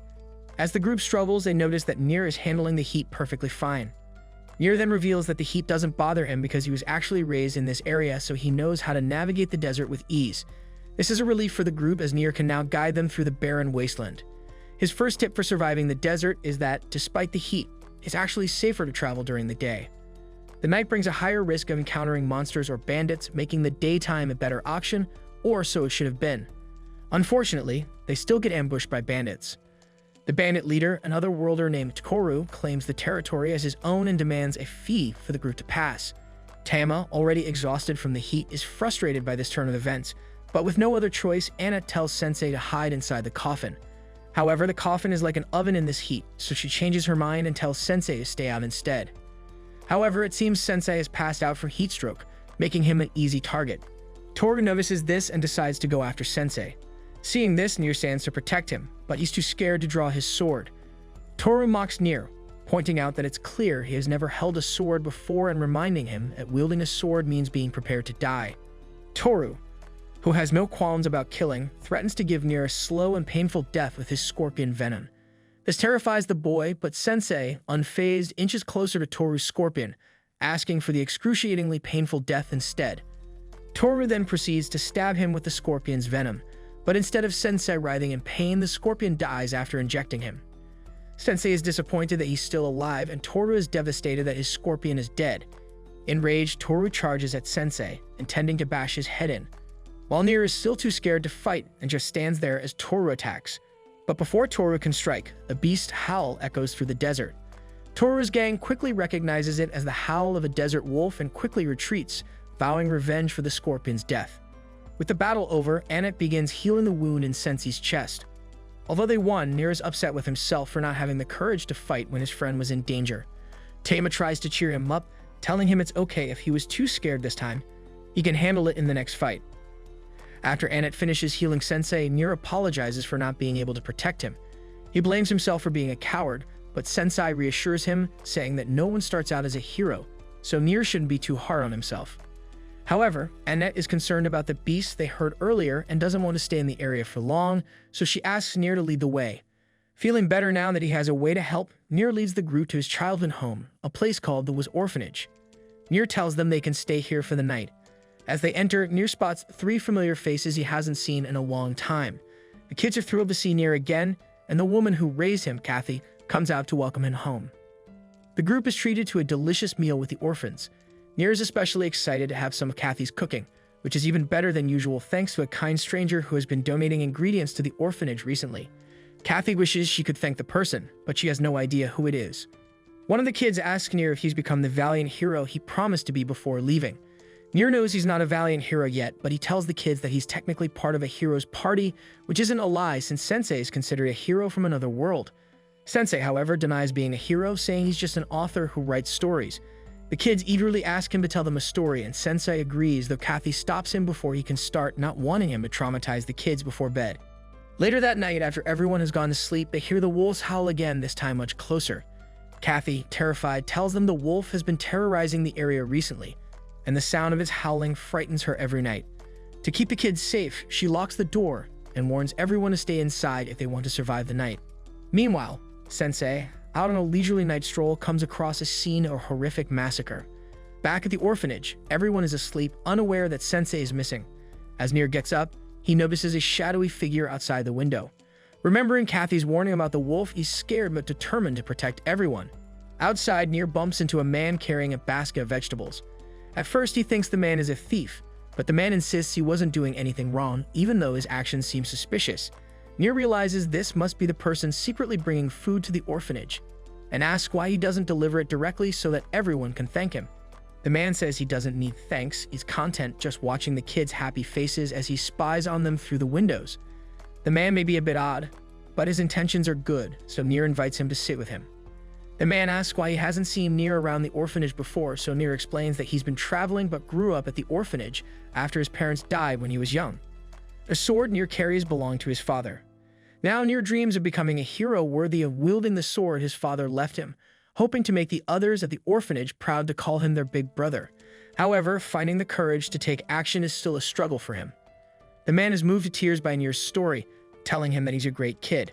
As the group struggles, they notice that Nier is handling the heat perfectly fine. Nier then reveals that the heat doesn't bother him because he was actually raised in this area, so he knows how to navigate the desert with ease. This is a relief for the group as Nier can now guide them through the barren wasteland. His first tip for surviving the desert is that, despite the heat, it's actually safer to travel during the day. The night brings a higher risk of encountering monsters or bandits, making the daytime a better option, or so it should have been. Unfortunately, they still get ambushed by bandits. The bandit leader, another worlder named Toru, claims the territory as his own and demands a fee for the group to pass. Tama, already exhausted from the heat, is frustrated by this turn of events, but with no other choice, Anna tells Sensei to hide inside the coffin. However, the coffin is like an oven in this heat, so she changes her mind and tells Sensei to stay out instead. However, it seems Sensei has passed out from heat stroke, making him an easy target. Toru notices this and decides to go after Sensei. Seeing this, Nier stands to protect him, but he's too scared to draw his sword. Toru mocks Nier, pointing out that it's clear he has never held a sword before and reminding him that wielding a sword means being prepared to die. Toru, who has no qualms about killing, threatens to give Nier a slow and painful death with his scorpion venom. This terrifies the boy, but Sensei, unfazed, inches closer to Toru's scorpion, asking for the excruciatingly painful death instead. Toru then proceeds to stab him with the scorpion's venom, but instead of Sensei writhing in pain, the scorpion dies after injecting him. Sensei is disappointed that he's still alive, and Toru is devastated that his scorpion is dead. Enraged, Toru charges at Sensei, intending to bash his head in. while Nier is still too scared to fight and just stands there as Toru attacks. But before Toru can strike, a beast howl echoes through the desert. Toru's gang quickly recognizes it as the howl of a desert wolf and quickly retreats, vowing revenge for the scorpion's death. With the battle over, Anet begins healing the wound in Sensei's chest. Although they won, Nier is upset with himself for not having the courage to fight when his friend was in danger. Tama tries to cheer him up, telling him it's okay if he was too scared this time. He can handle it in the next fight. After Anet finishes healing Sensei, Nier apologizes for not being able to protect him. He blames himself for being a coward, but Sensei reassures him, saying that no one starts out as a hero, so Nier shouldn't be too hard on himself. However, Anet is concerned about the beast they heard earlier and doesn't want to stay in the area for long, so she asks Nier to lead the way. Feeling better now that he has a way to help, Nier leads the group to his childhood home, a place called the Was Orphanage. Nier tells them they can stay here for the night. As they enter, Nier spots 3 familiar faces he hasn't seen in a long time. The kids are thrilled to see Nier again, and the woman who raised him, Kathy, comes out to welcome him home. The group is treated to a delicious meal with the orphans. Nier is especially excited to have some of Kathy's cooking, which is even better than usual thanks to a kind stranger who has been donating ingredients to the orphanage recently. Kathy wishes she could thank the person, but she has no idea who it is. One of the kids asks Nier if he's become the valiant hero he promised to be before leaving. Nier knows he's not a valiant hero yet, but he tells the kids that he's technically part of a hero's party, which isn't a lie since Sensei is considered a hero from another world. Sensei, however, denies being a hero, saying he's just an author who writes stories. The kids eagerly ask him to tell them a story, and Sensei agrees, though Kathy stops him before he can start, not wanting him to traumatize the kids before bed. Later that night, after everyone has gone to sleep, they hear the wolves howl again, this time much closer. Kathy, terrified, tells them the wolf has been terrorizing the area recently, and the sound of its howling frightens her every night. To keep the kids safe, she locks the door and warns everyone to stay inside if they want to survive the night. Meanwhile, Sensei, out on a leisurely night stroll, comes across a scene of a horrific massacre. Back at the orphanage, everyone is asleep, unaware that Sensei is missing. As Nier gets up, he notices a shadowy figure outside the window. Remembering Kathy's warning about the wolf, he's scared but determined to protect everyone. Outside, Nier bumps into a man carrying a basket of vegetables. At first, he thinks the man is a thief, but the man insists he wasn't doing anything wrong, even though his actions seem suspicious. Nier realizes this must be the person secretly bringing food to the orphanage, and asks why he doesn't deliver it directly so that everyone can thank him. The man says he doesn't need thanks, he's content just watching the kids' happy faces as he spies on them through the windows. The man may be a bit odd, but his intentions are good, so Nier invites him to sit with him. The man asks why he hasn't seen Nier around the orphanage before, so Nier explains that he's been traveling but grew up at the orphanage after his parents died when he was young. A sword Nier carries belonged to his father. Now Nier dreams of becoming a hero worthy of wielding the sword his father left him, hoping to make the others at the orphanage proud to call him their big brother. However, finding the courage to take action is still a struggle for him. The man is moved to tears by Nier's story, telling him that he's a great kid.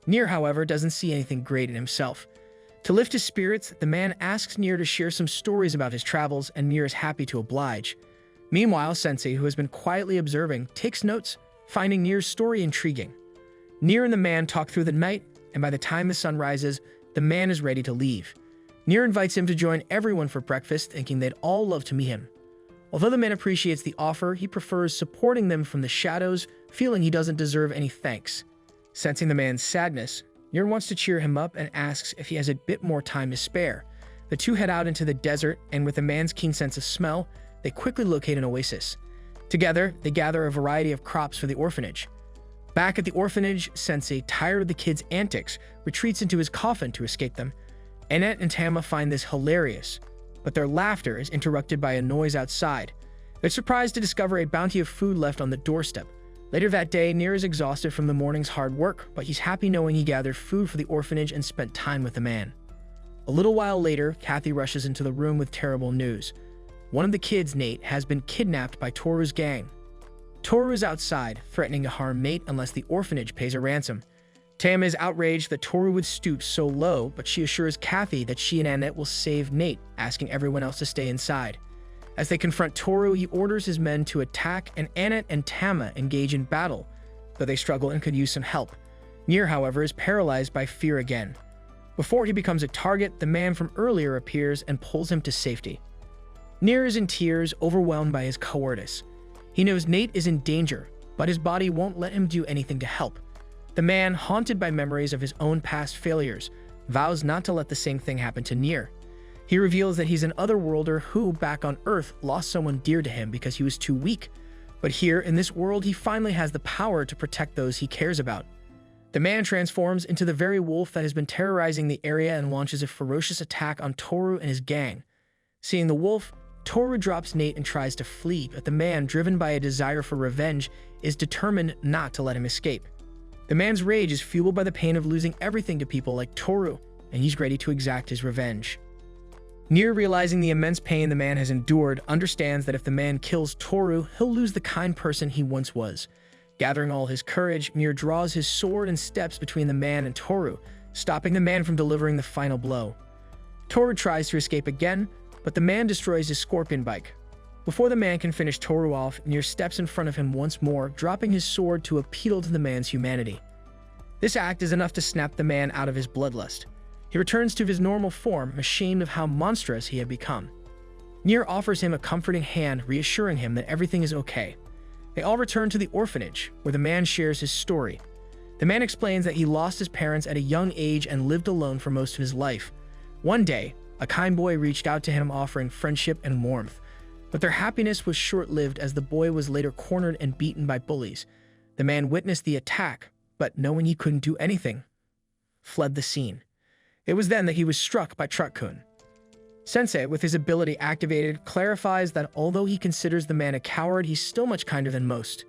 Nier, however, doesn't see anything great in himself. To lift his spirits, the man asks Nier to share some stories about his travels, and Nier is happy to oblige. Meanwhile, Sensei, who has been quietly observing, takes notes, finding Nier's story intriguing. Nier and the man talk through the night, and by the time the sun rises, the man is ready to leave. Nier invites him to join everyone for breakfast, thinking they'd all love to meet him. Although the man appreciates the offer, he prefers supporting them from the shadows, feeling he doesn't deserve any thanks. Sensing the man's sadness, Nier wants to cheer him up and asks if he has a bit more time to spare. The two head out into the desert, and with the man's keen sense of smell, they quickly locate an oasis. Together, they gather a variety of crops for the orphanage. Back at the orphanage, Sensei, tired of the kids' antics, retreats into his coffin to escape them. Anet and Tama find this hilarious, but their laughter is interrupted by a noise outside. They're surprised to discover a bounty of food left on the doorstep. Later that day, Nier is exhausted from the morning's hard work, but he's happy knowing he gathered food for the orphanage and spent time with the man. A little while later, Kathy rushes into the room with terrible news. One of the kids, Nate, has been kidnapped by Toru's gang. Toru is outside, threatening to harm Nate unless the orphanage pays a ransom. Tama is outraged that Toru would stoop so low, but she assures Kathy that she and Anet will save Nate, asking everyone else to stay inside. As they confront Toru, he orders his men to attack, and Anet and Tama engage in battle, though they struggle and could use some help. Nier, however, is paralyzed by fear again. Before he becomes a target, the man from earlier appears and pulls him to safety. Nier is in tears, overwhelmed by his cowardice. He knows Nate is in danger, but his body won't let him do anything to help. The man, haunted by memories of his own past failures, vows not to let the same thing happen to Nier. He reveals that he's an otherworlder who, back on Earth, lost someone dear to him because he was too weak. But here, in this world, he finally has the power to protect those he cares about. The man transforms into the very wolf that has been terrorizing the area and launches a ferocious attack on Toru and his gang. Seeing the wolf, Toru drops Nate and tries to flee, but the man, driven by a desire for revenge, is determined not to let him escape. The man's rage is fueled by the pain of losing everything to people like Toru, and he's ready to exact his revenge. Nier, realizing the immense pain the man has endured, understands that if the man kills Toru, he'll lose the kind person he once was. Gathering all his courage, Nier draws his sword and steps between the man and Toru, stopping the man from delivering the final blow. Toru tries to escape again, but the man destroys his scorpion bike. Before the man can finish Toru off, Nier steps in front of him once more, dropping his sword to appeal to the man's humanity. This act is enough to snap the man out of his bloodlust. He returns to his normal form, ashamed of how monstrous he had become. Nier offers him a comforting hand, reassuring him that everything is okay. They all return to the orphanage, where the man shares his story. The man explains that he lost his parents at a young age and lived alone for most of his life. One day, a kind boy reached out to him offering friendship and warmth. But their happiness was short-lived as the boy was later cornered and beaten by bullies. The man witnessed the attack, but knowing he couldn't do anything, fled the scene. It was then that he was struck by Truck-kun. Sensei, with his ability activated, clarifies that although he considers the man a coward, he's still much kinder than most.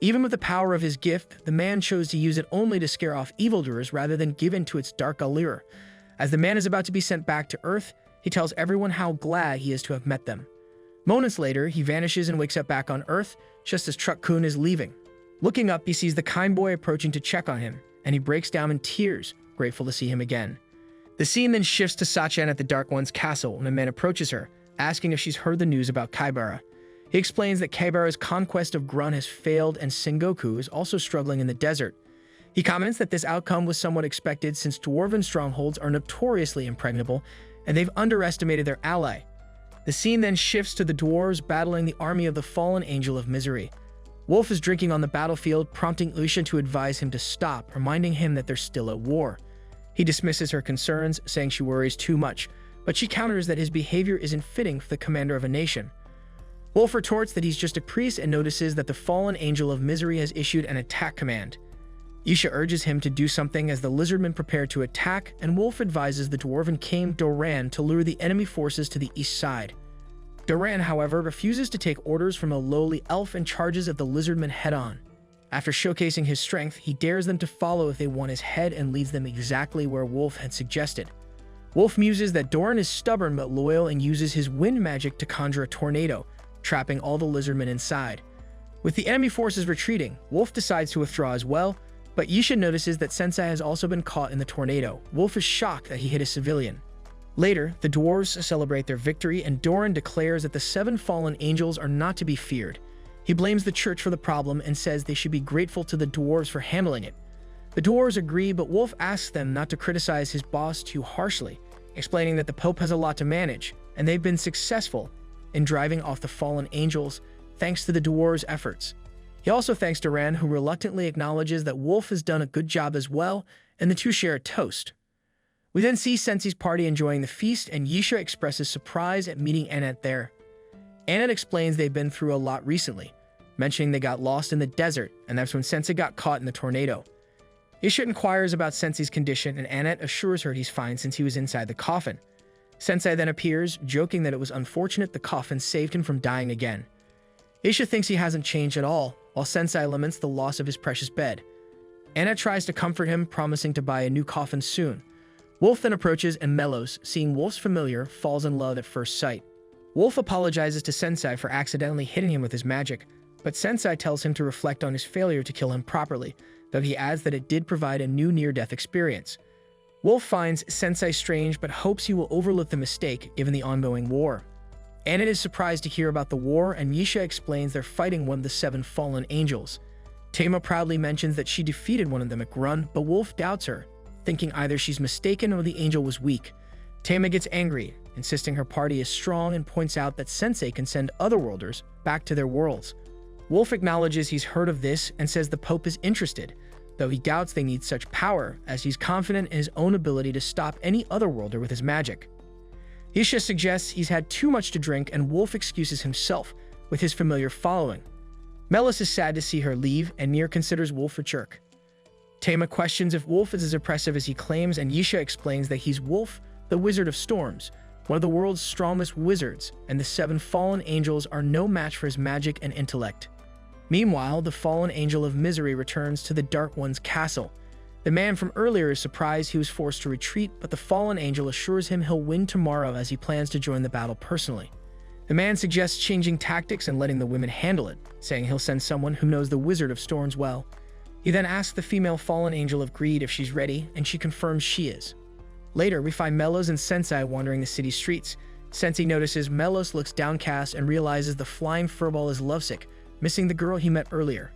Even with the power of his gift, the man chose to use it only to scare off evildoers rather than give in to its dark allure. As the man is about to be sent back to Earth, he tells everyone how glad he is to have met them. Moments later, he vanishes and wakes up back on Earth, just as Truck-kun is leaving. Looking up, he sees the kind boy approaching to check on him, and he breaks down in tears, grateful to see him again. The scene then shifts to Sachin at the Dark One's castle when a man approaches her, asking if she's heard the news about Kaibara. He explains that Kaibara's conquest of Grun has failed and Sengoku is also struggling in the desert. He comments that this outcome was somewhat expected since dwarven strongholds are notoriously impregnable, and they've underestimated their ally. The scene then shifts to the dwarves battling the army of the fallen angel of misery. Wolf is drinking on the battlefield, prompting Usha to advise him to stop, reminding him that they're still at war. He dismisses her concerns, saying she worries too much, but she counters that his behavior isn't fitting for the commander of a nation. Wolf retorts that he's just a priest and notices that the fallen angel of misery has issued an attack command. Isha urges him to do something as the lizardmen prepare to attack, and Wolf advises the dwarven king Doran to lure the enemy forces to the east side. Doran, however, refuses to take orders from a lowly elf and charges at the lizardmen head-on. After showcasing his strength, he dares them to follow if they want his head and leads them exactly where Wolf had suggested. Wolf muses that Doran is stubborn but loyal and uses his wind magic to conjure a tornado, trapping all the lizardmen inside. With the enemy forces retreating, Wolf decides to withdraw as well, but Yisha notices that Sensei has also been caught in the tornado. Wolf is shocked that he hit a civilian. Later, the dwarves celebrate their victory and Doran declares that the 7 fallen angels are not to be feared. He blames the church for the problem and says they should be grateful to the dwarves for handling it. The dwarves agree, but Wolf asks them not to criticize his boss too harshly, explaining that the Pope has a lot to manage, and they've been successful in driving off the fallen angels thanks to the dwarves' efforts. He also thanks Doran, who reluctantly acknowledges that Wolf has done a good job as well, and the two share a toast. We then see Sensei's party enjoying the feast, and Yisha expresses surprise at meeting Annette there. Annette explains they've been through a lot recently, mentioning they got lost in the desert, and that's when Sensei got caught in the tornado. Yisha inquires about Sensei's condition, and Annette assures her he's fine since he was inside the coffin. Sensei then appears, joking that it was unfortunate the coffin saved him from dying again. Yisha thinks he hasn't changed at all, while Sensei laments the loss of his precious bed. Annette tries to comfort him, promising to buy a new coffin soon. Wolf then approaches, and Melos, seeing Wolf's familiar, falls in love at first sight. Wolf apologizes to Sensei for accidentally hitting him with his magic, but Sensei tells him to reflect on his failure to kill him properly, though he adds that it did provide a new near-death experience. Wolf finds Sensei strange but hopes he will overlook the mistake given the ongoing war. Annette is surprised to hear about the war, and Yisha explains they're fighting one of the 7 fallen angels. Tama proudly mentions that she defeated one of them at Grun, but Wolf doubts her, thinking either she's mistaken or the angel was weak. Tama gets angry, insisting her party is strong, and points out that Sensei can send otherworlders back to their worlds. Wolf acknowledges he's heard of this and says the Pope is interested, though he doubts they need such power, as he's confident in his own ability to stop any otherworlder with his magic. Isha suggests he's had too much to drink, and Wolf excuses himself with his familiar following. Melos is sad to see her leave, and Nier considers Wolf a jerk. Tama questions if Wolf is as oppressive as he claims, and Yisha explains that he's Wolf, the Wizard of Storms, one of the world's strongest wizards, and the 7 fallen angels are no match for his magic and intellect. Meanwhile, the fallen angel of misery returns to the Dark One's castle. The man from earlier is surprised he was forced to retreat, but the fallen angel assures him he'll win tomorrow as he plans to join the battle personally. The man suggests changing tactics and letting the women handle it, saying he'll send someone who knows the Wizard of Storms well. He then asks the female fallen angel of greed if she's ready, and she confirms she is. Later, we find Melos and Sensei wandering the city streets. Sensei notices Melos looks downcast and realizes the flying furball is lovesick, missing the girl he met earlier.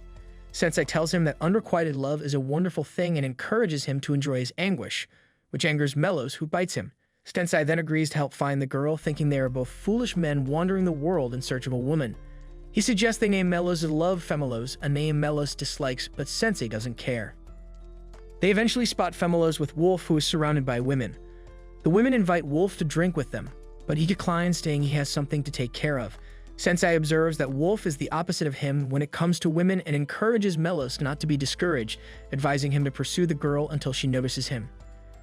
Sensei tells him that unrequited love is a wonderful thing and encourages him to enjoy his anguish, which angers Melos, who bites him. Sensei then agrees to help find the girl, thinking they are both foolish men wandering the world in search of a woman. He suggests they name Melos Love Femelos, a name Melos dislikes, but Sensei doesn't care. They eventually spot Femelos with Wolf, who is surrounded by women. The women invite Wolf to drink with them, but he declines, saying he has something to take care of. Sensei observes that Wolf is the opposite of him when it comes to women and encourages Melos not to be discouraged, advising him to pursue the girl until she notices him.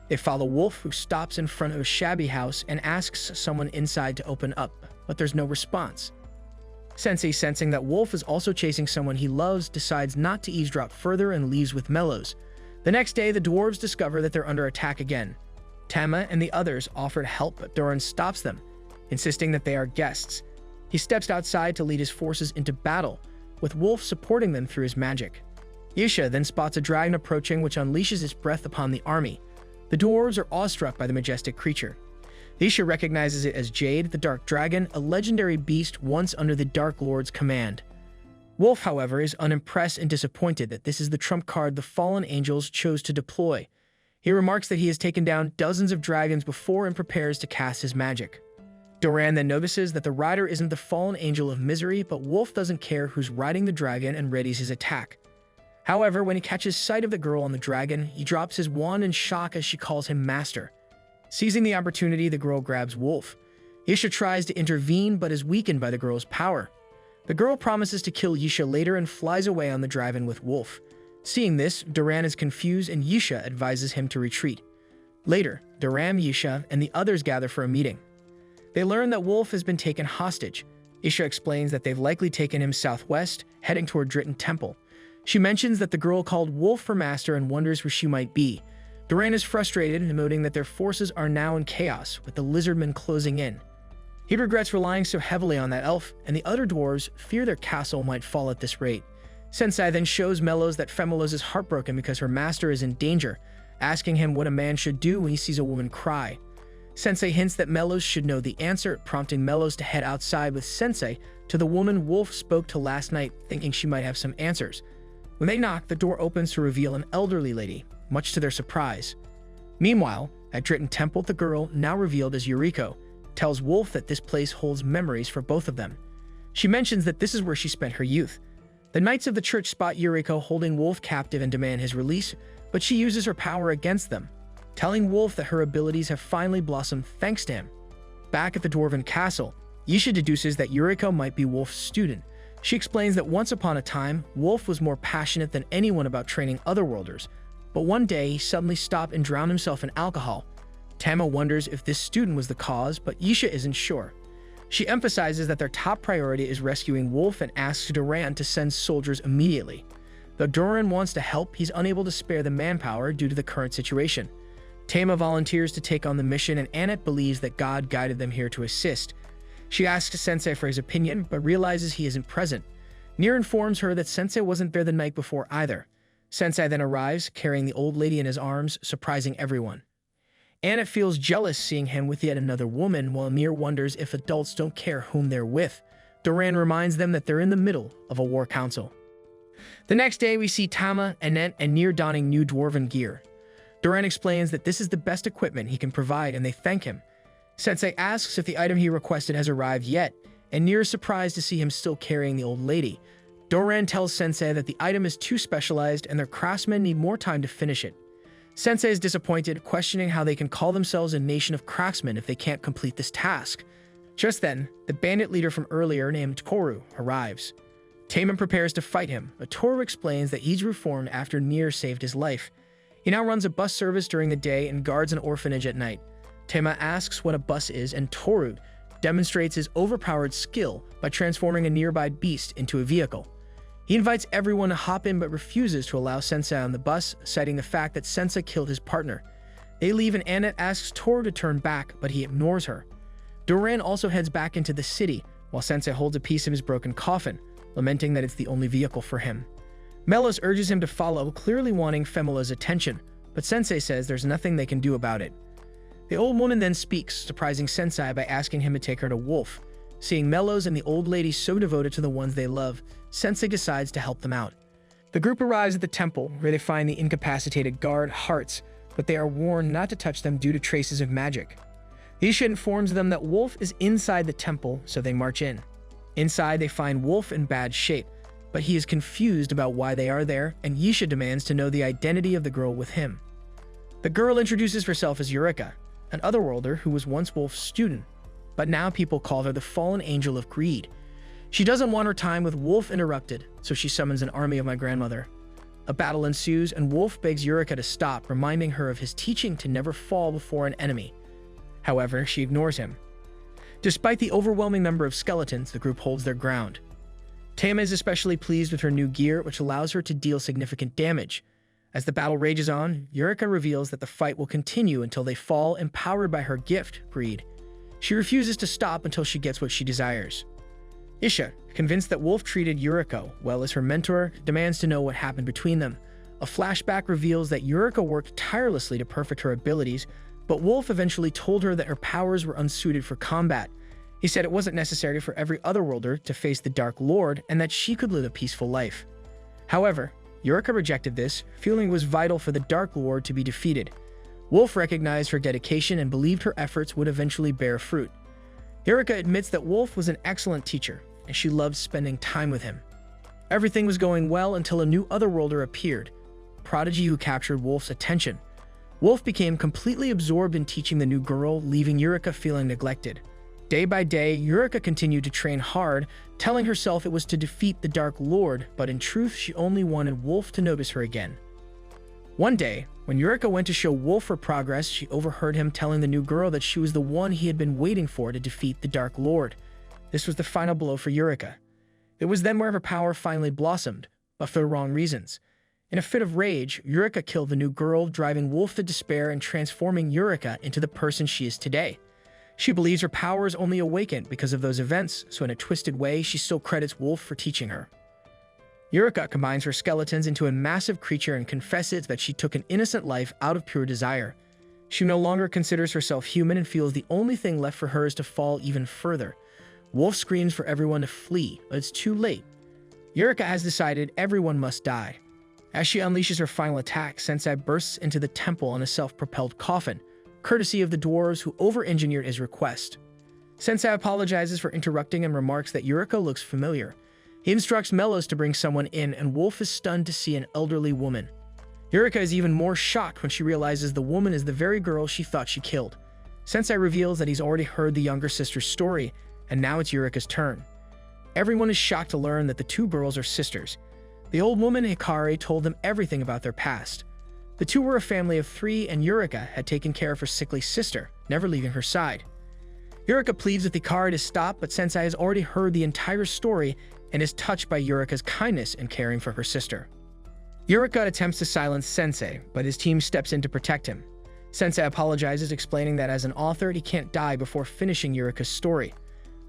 They follow Wolf, who stops in front of a shabby house and asks someone inside to open up, but there's no response. Sensei, sensing that Wolf is also chasing someone he loves, decides not to eavesdrop further and leaves with Melos. The next day, the dwarves discover that they're under attack again. Tama and the others offer help, but Doran stops them, insisting that they are guests. He steps outside to lead his forces into battle, with Wolf supporting them through his magic. Yisha then spots a dragon approaching, which unleashes its breath upon the army. The dwarves are awestruck by the majestic creature. Yisha recognizes it as Jade, the Dark Dragon, a legendary beast once under the Dark Lord's command. Wolf, however, is unimpressed and disappointed that this is the trump card the fallen angels chose to deploy. He remarks that he has taken down dozens of dragons before and prepares to cast his magic. Doran then notices that the rider isn't the fallen angel of misery, but Wolf doesn't care who's riding the dragon and readies his attack. However, when he catches sight of the girl on the dragon, he drops his wand in shock as she calls him master. Seizing the opportunity, the girl grabs Wolf. Yisha tries to intervene but is weakened by the girl's power. The girl promises to kill Yisha later and flies away on the dragon with Wolf. Seeing this, Doran is confused and Yisha advises him to retreat. Later, Doran, Yisha, and the others gather for a meeting. They learn that Wolf has been taken hostage. Yisha explains that they've likely taken him southwest, heading toward Dritten Temple. She mentions that the girl called Wolf her master and wonders where she might be. Doran is frustrated, noting that their forces are now in chaos, with the lizardmen closing in. He regrets relying so heavily on that elf, and the other dwarves fear their castle might fall at this rate. Sensei then shows Melos that Femelos is heartbroken because her master is in danger, asking him what a man should do when he sees a woman cry. Sensei hints that Melos should know the answer, prompting Melos to head outside with Sensei to the woman Wolf spoke to last night, thinking she might have some answers. When they knock, the door opens to reveal an elderly lady, much to their surprise. Meanwhile, at Dritten Temple, the girl, now revealed as Yuriko, tells Wolf that this place holds memories for both of them. She mentions that this is where she spent her youth. The Knights of the Church spot Yuriko holding Wolf captive and demand his release, but she uses her power against them, telling Wolf that her abilities have finally blossomed thanks to him. Back at the Dwarven Castle, Yisha deduces that Yuriko might be Wolf's student. She explains that once upon a time, Wolf was more passionate than anyone about training otherworlders, but one day he suddenly stopped and drowned himself in alcohol. Tama wonders if this student was the cause, but Yisha isn't sure. She emphasizes that their top priority is rescuing Wolf and asks Doran to send soldiers immediately. Though Doran wants to help, he's unable to spare the manpower due to the current situation. Tama volunteers to take on the mission, and Annette believes that God guided them here to assist. She asks Sensei for his opinion, but realizes he isn't present. Nier informs her that Sensei wasn't there the night before either. Sensei then arrives, carrying the old lady in his arms, surprising everyone. Annette feels jealous seeing him with yet another woman, while Nier wonders if adults don't care whom they're with. Doran reminds them that they're in the middle of a war council. The next day, we see Tama, Annette, and Nier donning new dwarven gear. Doran explains that this is the best equipment he can provide, and they thank him. Sensei asks if the item he requested has arrived yet, and Nier is surprised to see him still carrying the old lady. Doran tells Sensei that the item is too specialized and their craftsmen need more time to finish it. Sensei is disappointed, questioning how they can call themselves a nation of craftsmen if they can't complete this task. Just then, the bandit leader from earlier named Toru arrives. Taman prepares to fight him, but Toru explains that he's reformed after Nier saved his life. He now runs a bus service during the day and guards an orphanage at night. Tama asks what a bus is, and Toru demonstrates his overpowered skill by transforming a nearby beast into a vehicle. He invites everyone to hop in but refuses to allow Sensei on the bus, citing the fact that Sensei killed his partner. They leave and Annette asks Toru to turn back, but he ignores her. Doran also heads back into the city, while Sensei holds a piece of his broken coffin, lamenting that it's the only vehicle for him. Melos urges him to follow, clearly wanting Femula's attention, but Sensei says there's nothing they can do about it. The old woman then speaks, surprising Sensei by asking him to take her to Wolf. Seeing Melos and the old lady so devoted to the ones they love, Sensei decides to help them out. The group arrives at the temple, where they find the incapacitated guard Hearts, but they are warned not to touch them due to traces of magic. Yisha informs them that Wolf is inside the temple, so they march in. Inside, they find Wolf in bad shape, but he is confused about why they are there, and Yisha demands to know the identity of the girl with him. The girl introduces herself as Eureka, an otherworlder who was once Wolf's student, but now people call her the fallen angel of greed. She doesn't want her time with Wolf interrupted, so she summons an army of my grandmother. A battle ensues, and Wolf begs Eureka to stop, reminding her of his teaching to never fall before an enemy. However, she ignores him. Despite the overwhelming number of skeletons, the group holds their ground. Tama is especially pleased with her new gear, which allows her to deal significant damage. As the battle rages on, Eureka reveals that the fight will continue until they fall, empowered by her gift, greed. She refuses to stop until she gets what she desires. Isha, convinced that Wolf treated Eureka well as her mentor, demands to know what happened between them. A flashback reveals that Eureka worked tirelessly to perfect her abilities, but Wolf eventually told her that her powers were unsuited for combat. He said it wasn't necessary for every otherworlder to face the Dark Lord and that she could live a peaceful life. However, Eureka rejected this, feeling it was vital for the Dark Lord to be defeated. Wolf recognized her dedication and believed her efforts would eventually bear fruit. Eureka admits that Wolf was an excellent teacher, and she loved spending time with him. Everything was going well until a new otherworlder appeared, Prodigy, who captured Wolf's attention. Wolf became completely absorbed in teaching the new girl, leaving Eureka feeling neglected. Day by day, Eureka continued to train hard, telling herself it was to defeat the Dark Lord, but in truth, she only wanted Wolf to notice her again. One day, when Eureka went to show Wolf her progress, she overheard him telling the new girl that she was the one he had been waiting for to defeat the Dark Lord. This was the final blow for Eureka. It was then where her power finally blossomed, but for the wrong reasons. In a fit of rage, Eureka killed the new girl, driving Wolf to despair and transforming Eureka into the person she is today. She believes her powers only awakened because of those events, so in a twisted way, she still credits Wolf for teaching her. Eureka combines her skeletons into a massive creature and confesses that she took an innocent life out of pure desire. She no longer considers herself human and feels the only thing left for her is to fall even further. Wolf screams for everyone to flee, but it's too late. Eureka has decided everyone must die. As she unleashes her final attack, Sensei bursts into the temple on a self-propelled coffin, courtesy of the dwarves who over-engineered his request. Sensei apologizes for interrupting and remarks that Eureka looks familiar. He instructs Melos to bring someone in, and Wolf is stunned to see an elderly woman. Eureka is even more shocked when she realizes the woman is the very girl she thought she killed. Sensei reveals that he's already heard the younger sister's story, and now it's Eureka's turn. Everyone is shocked to learn that the two girls are sisters. The old woman, Hikari, told them everything about their past. The two were a family of 3, and Eureka had taken care of her sickly sister, never leaving her side. Eureka pleads with Hikari to stop, but Sensei has already heard the entire story and is touched by Eureka's kindness in caring for her sister. Eureka attempts to silence Sensei, but his team steps in to protect him. Sensei apologizes, explaining that as an author, he can't die before finishing Eureka's story.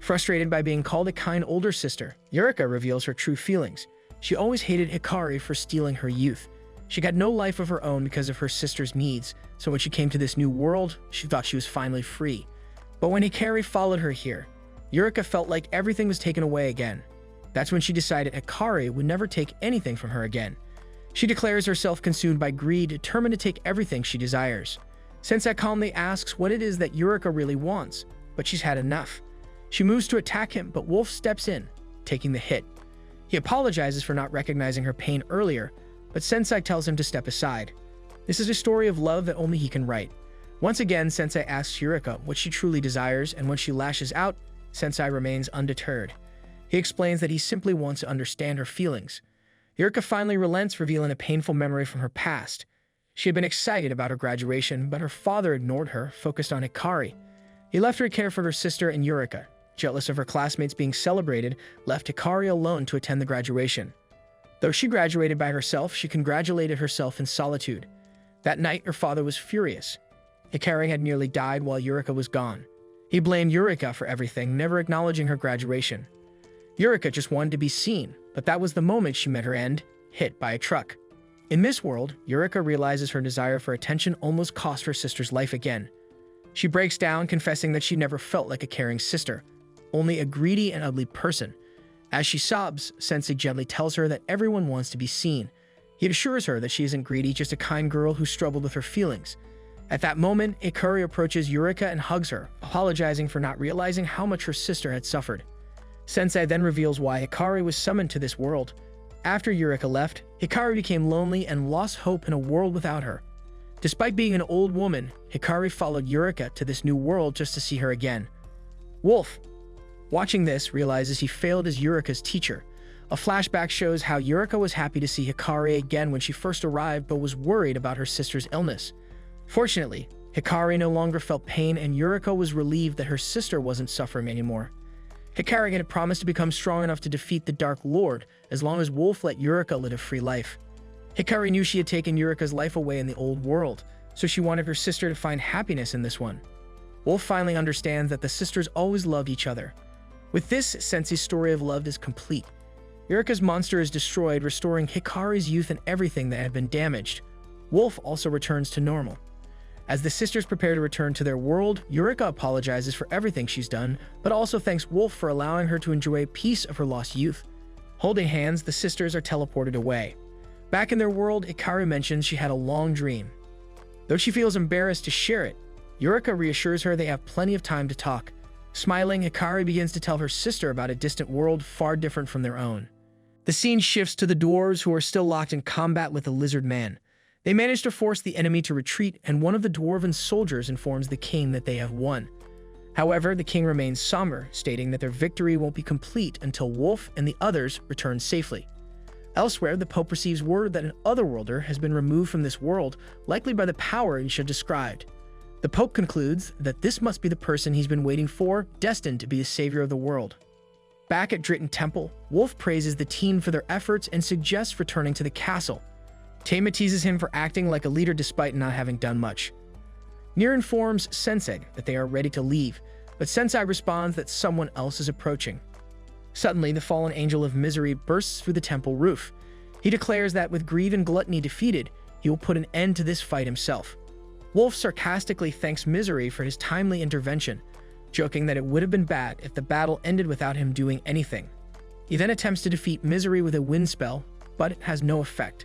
Frustrated by being called a kind older sister, Eureka reveals her true feelings. She always hated Hikari for stealing her youth. She got no life of her own because of her sister's needs, so when she came to this new world, she thought she was finally free. But when Hikari followed her here, Eureka felt like everything was taken away again. That's when she decided Hikari would never take anything from her again. She declares herself consumed by greed, determined to take everything she desires. Sensei calmly asks what it is that Eureka really wants, but she's had enough. She moves to attack him, but Wolf steps in, taking the hit. He apologizes for not recognizing her pain earlier, but Sensei tells him to step aside. This is a story of love that only he can write. Once again, Sensei asks Eureka what she truly desires, and when she lashes out, Sensei remains undeterred. He explains that he simply wants to understand her feelings. Eureka finally relents, revealing a painful memory from her past. She had been excited about her graduation, but her father ignored her, focused on Hikari. He left her to care for her sister, and Eureka, jealous of her classmates being celebrated, left Hikari alone to attend the graduation. Though she graduated by herself, she congratulated herself in solitude. That night, her father was furious. Hikari had nearly died while Eureka was gone. He blamed Eureka for everything, never acknowledging her graduation. Eureka just wanted to be seen, but that was the moment she met her end, hit by a truck. In this world, Eureka realizes her desire for attention almost cost her sister's life again. She breaks down, confessing that she never felt like a caring sister, only a greedy and ugly person. As she sobs, Sensei gently tells her that everyone wants to be seen. He assures her that she isn't greedy, just a kind girl who struggled with her feelings. At that moment, Hikari approaches Eureka and hugs her, apologizing for not realizing how much her sister had suffered. Sensei then reveals why Hikari was summoned to this world. After Eureka left, Hikari became lonely and lost hope in a world without her. Despite being an old woman, Hikari followed Eureka to this new world just to see her again. Wolf, watching this, realizes he failed as Eureka's teacher. A flashback shows how Eureka was happy to see Hikari again when she first arrived, but was worried about her sister's illness. Fortunately, Hikari no longer felt pain, and Eureka was relieved that her sister wasn't suffering anymore. Hikari had promised to become strong enough to defeat the Dark Lord as long as Wolf let Eureka live a free life. Hikari knew she had taken Eureka's life away in the old world, so she wanted her sister to find happiness in this one. Wolf finally understands that the sisters always loved each other. With this, Sensei's story of love is complete. Eureka's monster is destroyed, restoring Hikari's youth and everything that had been damaged. Wolf also returns to normal. As the sisters prepare to return to their world, Eureka apologizes for everything she's done, but also thanks Wolf for allowing her to enjoy a piece of her lost youth. Holding hands, the sisters are teleported away. Back in their world, Hikari mentions she had a long dream. Though she feels embarrassed to share it, Eureka reassures her they have plenty of time to talk. Smiling, Hikari begins to tell her sister about a distant world far different from their own. The scene shifts to the dwarves, who are still locked in combat with the lizard man. They manage to force the enemy to retreat, and one of the dwarven soldiers informs the king that they have won. However, the king remains somber, stating that their victory won't be complete until Wolf and the others return safely. Elsewhere, the Pope receives word that an otherworlder has been removed from this world, likely by the power Isha described. The Pope concludes that this must be the person he's been waiting for, destined to be the savior of the world. Back at Dritten Temple, Wolf praises the teen for their efforts and suggests returning to the castle. Tama teases him for acting like a leader despite not having done much. Nier informs Sensei that they are ready to leave, but Sensei responds that someone else is approaching. Suddenly, the fallen angel of misery bursts through the temple roof. He declares that with greed and gluttony defeated, he will put an end to this fight himself. Wolf sarcastically thanks Misery for his timely intervention, joking that it would have been bad if the battle ended without him doing anything. He then attempts to defeat Misery with a wind spell, but it has no effect.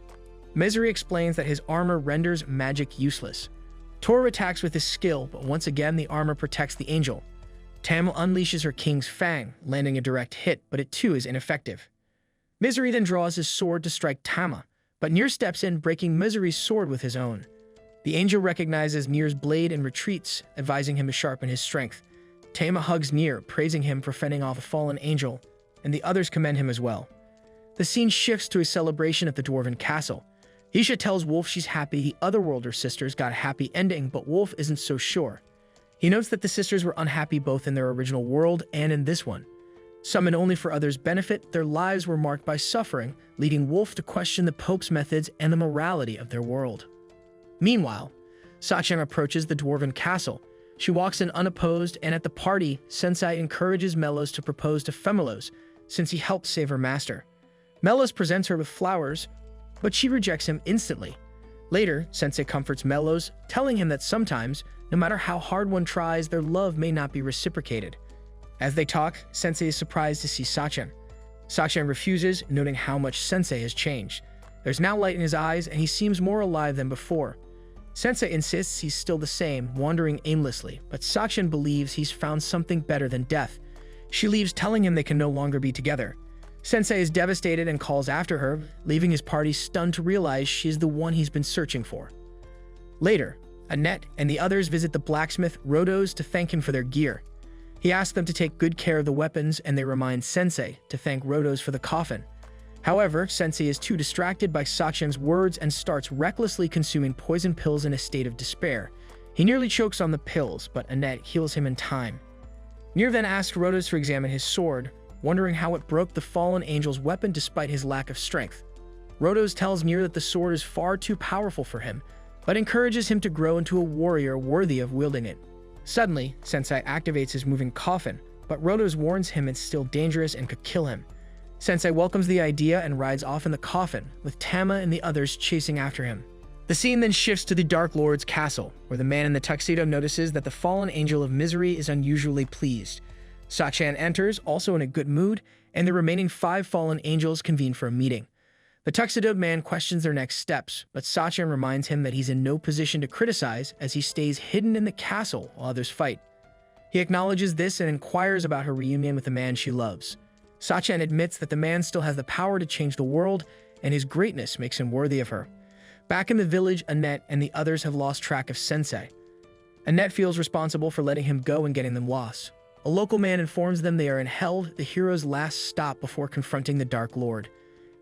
Misery explains that his armor renders magic useless. Toru attacks with his skill, but once again the armor protects the angel. Tamil unleashes her King's Fang, landing a direct hit, but it too is ineffective. Misery then draws his sword to strike Tama, but Nier steps in, breaking Misery's sword with his own. The angel recognizes Nier's blade and retreats, advising him to sharpen his strength. Tama hugs Nier, praising him for fending off a fallen angel, and the others commend him as well. The scene shifts to a celebration at the Dwarven Castle. Isha tells Wolf she's happy the Otherworlder sisters got a happy ending, but Wolf isn't so sure. He notes that the sisters were unhappy both in their original world and in this one. Summoned only for others' benefit, their lives were marked by suffering, leading Wolf to question the Pope's methods and the morality of their world. Meanwhile, Sachin approaches the Dwarven Castle. She walks in unopposed, and at the party, Sensei encourages Melos to propose to Femelos, since he helped save her master. Melos presents her with flowers, but she rejects him instantly. Later, Sensei comforts Melos, telling him that sometimes, no matter how hard one tries, their love may not be reciprocated. As they talk, Sensei is surprised to see Sachin. Sachin refuses, noting how much Sensei has changed. There's now light in his eyes, and he seems more alive than before. Sensei insists he's still the same, wandering aimlessly, but Sachin believes he's found something better than death. She leaves, telling him they can no longer be together. Sensei is devastated and calls after her, leaving his party stunned to realize she is the one he's been searching for. Later, Annette and the others visit the blacksmith Rodos to thank him for their gear. He asks them to take good care of the weapons, and they remind Sensei to thank Rodos for the coffin. However, Sensei is too distracted by Sachin's words and starts recklessly consuming poison pills in a state of despair. He nearly chokes on the pills, but Annette heals him in time. Nier then asks Rodos to examine his sword, wondering how it broke the fallen angel's weapon despite his lack of strength. Rodos tells Nier that the sword is far too powerful for him, but encourages him to grow into a warrior worthy of wielding it. Suddenly, Sensei activates his moving coffin, but Rodos warns him it's still dangerous and could kill him. Sensei welcomes the idea and rides off in the coffin, with Tama and the others chasing after him. The scene then shifts to the Dark Lord's castle, where the man in the tuxedo notices that the fallen angel of misery is unusually pleased. Sachin enters, also in a good mood, and the remaining 5 fallen angels convene for a meeting. The tuxedoed man questions their next steps, but Sachin reminds him that he's in no position to criticize as he stays hidden in the castle while others fight. He acknowledges this and inquires about her reunion with the man she loves. Sachin admits that the man still has the power to change the world, and his greatness makes him worthy of her. Back in the village, Annette and the others have lost track of Sensei. Annette feels responsible for letting him go and getting them lost. A local man informs them they are in Hell, the hero's last stop before confronting the Dark Lord.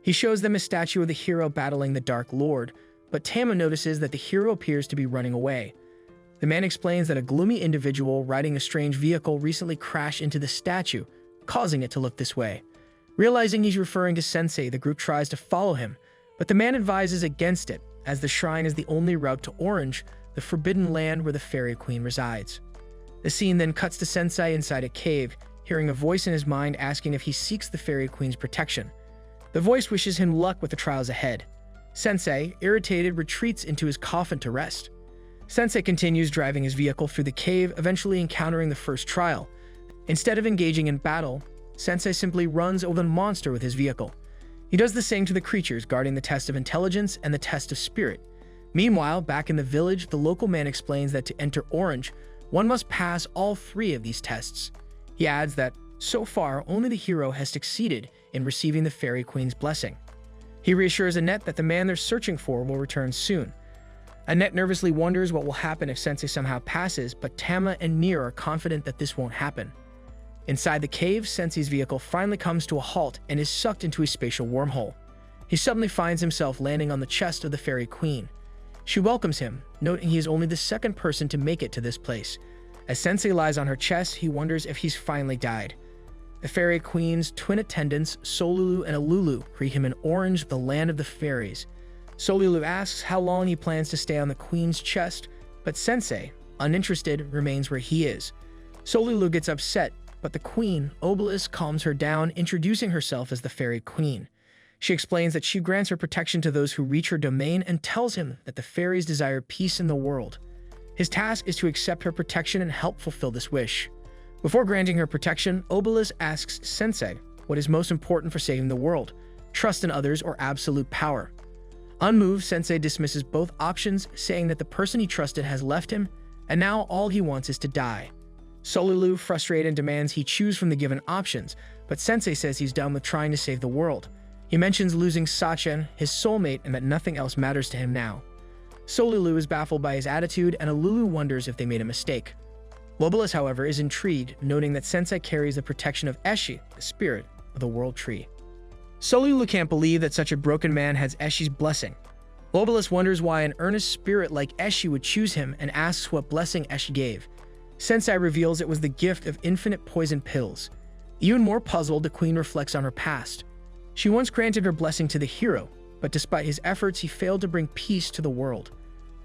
He shows them a statue of the hero battling the Dark Lord, but Tama notices that the hero appears to be running away. The man explains that a gloomy individual riding a strange vehicle recently crashed into the statue, causing it to look this way. Realizing he's referring to Sensei, the group tries to follow him, but the man advises against it, as the shrine is the only route to Orange, the forbidden land where the Fairy Queen resides. The scene then cuts to Sensei inside a cave, hearing a voice in his mind asking if he seeks the Fairy Queen's protection. The voice wishes him luck with the trials ahead. Sensei, irritated, retreats into his coffin to rest. Sensei continues driving his vehicle through the cave, eventually encountering the first trial. Instead of engaging in battle, Sensei simply runs over the monster with his vehicle. He does the same to the creatures, guarding the test of intelligence and the test of spirit. Meanwhile, back in the village, the local man explains that to enter Orange, one must pass all 3 of these tests. He adds that, so far, only the hero has succeeded in receiving the Fairy Queen's blessing. He reassures Annette that the man they're searching for will return soon. Annette nervously wonders what will happen if Sensei somehow passes, but Tama and Nier are confident that this won't happen. Inside the cave, Sensei's vehicle finally comes to a halt and is sucked into a spatial wormhole. He suddenly finds himself landing on the chest of the Fairy Queen. She welcomes him, noting he is only the 2nd person to make it to this place. As Sensei lies on her chest, he wonders if he's finally died. The Fairy Queen's twin attendants, Solulu and Alulu, greet him in Orange, the land of the fairies. Solulu asks how long he plans to stay on the Queen's chest, but Sensei, uninterested, remains where he is. Solulu gets upset, but the Queen, Obelisk, calms her down, introducing herself as the Fairy Queen. She explains that she grants her protection to those who reach her domain and tells him that the fairies desire peace in the world. His task is to accept her protection and help fulfill this wish. Before granting her protection, Obelisk asks Sensei what is most important for saving the world, trust in others or absolute power. Unmoved, Sensei dismisses both options, saying that the person he trusted has left him, and now all he wants is to die. Solulu, frustrated, demands he choose from the given options, but Sensei says he's done with trying to save the world. He mentions losing Sachin, his soulmate, and that nothing else matters to him now. Solulu is baffled by his attitude, and Alulu wonders if they made a mistake. Obelisk, however, is intrigued, noting that Sensei carries the protection of Eshi, the spirit of the world tree. Solulu can't believe that such a broken man has Eshi's blessing. Obelisk wonders why an earnest spirit like Eshi would choose him and asks what blessing Eshi gave. Sensei reveals it was the gift of infinite poison pills. Even more puzzled, the Queen reflects on her past. She once granted her blessing to the hero, but despite his efforts, he failed to bring peace to the world.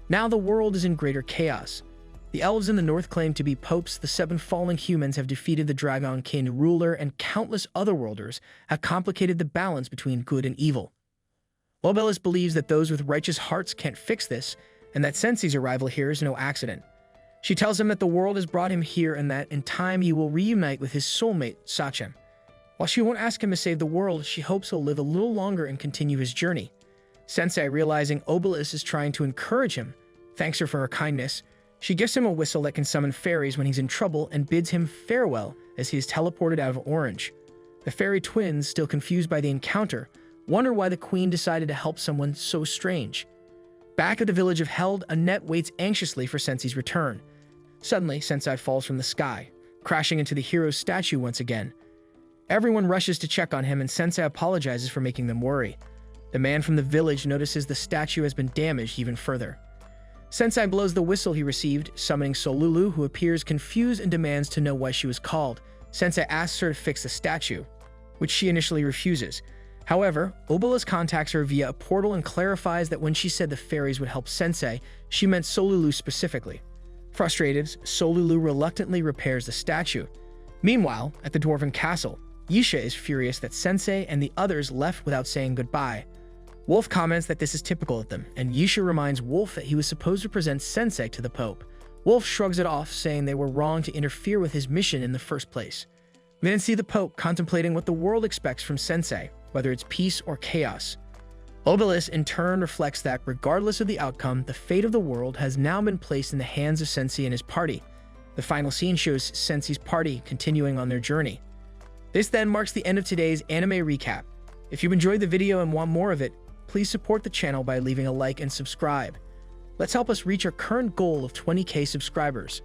Now the world is in greater chaos. The elves in the north claim to be popes, the 7 fallen humans have defeated the Dragon King ruler, and countless otherworlders have complicated the balance between good and evil. Obelisk believes that those with righteous hearts can't fix this, and that Sensei's arrival here is no accident. She tells him that the world has brought him here and that in time he will reunite with his soulmate, Sachin. While she won't ask him to save the world, she hopes he'll live a little longer and continue his journey. Sensei, realizing Obelisk is trying to encourage him, thanks her for her kindness. She gives him a whistle that can summon fairies when he's in trouble and bids him farewell as he is teleported out of Orange. The fairy twins, still confused by the encounter, wonder why the queen decided to help someone so strange. Back at the village of Held, Annette waits anxiously for Sensei's return. Suddenly, Sensei falls from the sky, crashing into the hero's statue once again. Everyone rushes to check on him, and Sensei apologizes for making them worry. The man from the village notices the statue has been damaged even further. Sensei blows the whistle he received, summoning Solulu, who appears confused and demands to know why she was called. Sensei asks her to fix the statue, which she initially refuses. However, Obelisk contacts her via a portal and clarifies that when she said the fairies would help Sensei, she meant Solulu specifically. Frustrated, Solulu reluctantly repairs the statue. Meanwhile, at the Dwarven Castle, Yisha is furious that Sensei and the others left without saying goodbye. Wolf comments that this is typical of them, and Yisha reminds Wolf that he was supposed to present Sensei to the Pope. Wolf shrugs it off, saying they were wrong to interfere with his mission in the first place. We then see the Pope contemplating what the world expects from Sensei, whether it's peace or chaos. Obelisk in turn reflects that, regardless of the outcome, the fate of the world has now been placed in the hands of Sensei and his party. The final scene shows Sensei's party continuing on their journey. This then marks the end of today's anime recap. If you enjoyed the video and want more of it, please support the channel by leaving a like and subscribe. Let's help us reach our current goal of 20,000 subscribers.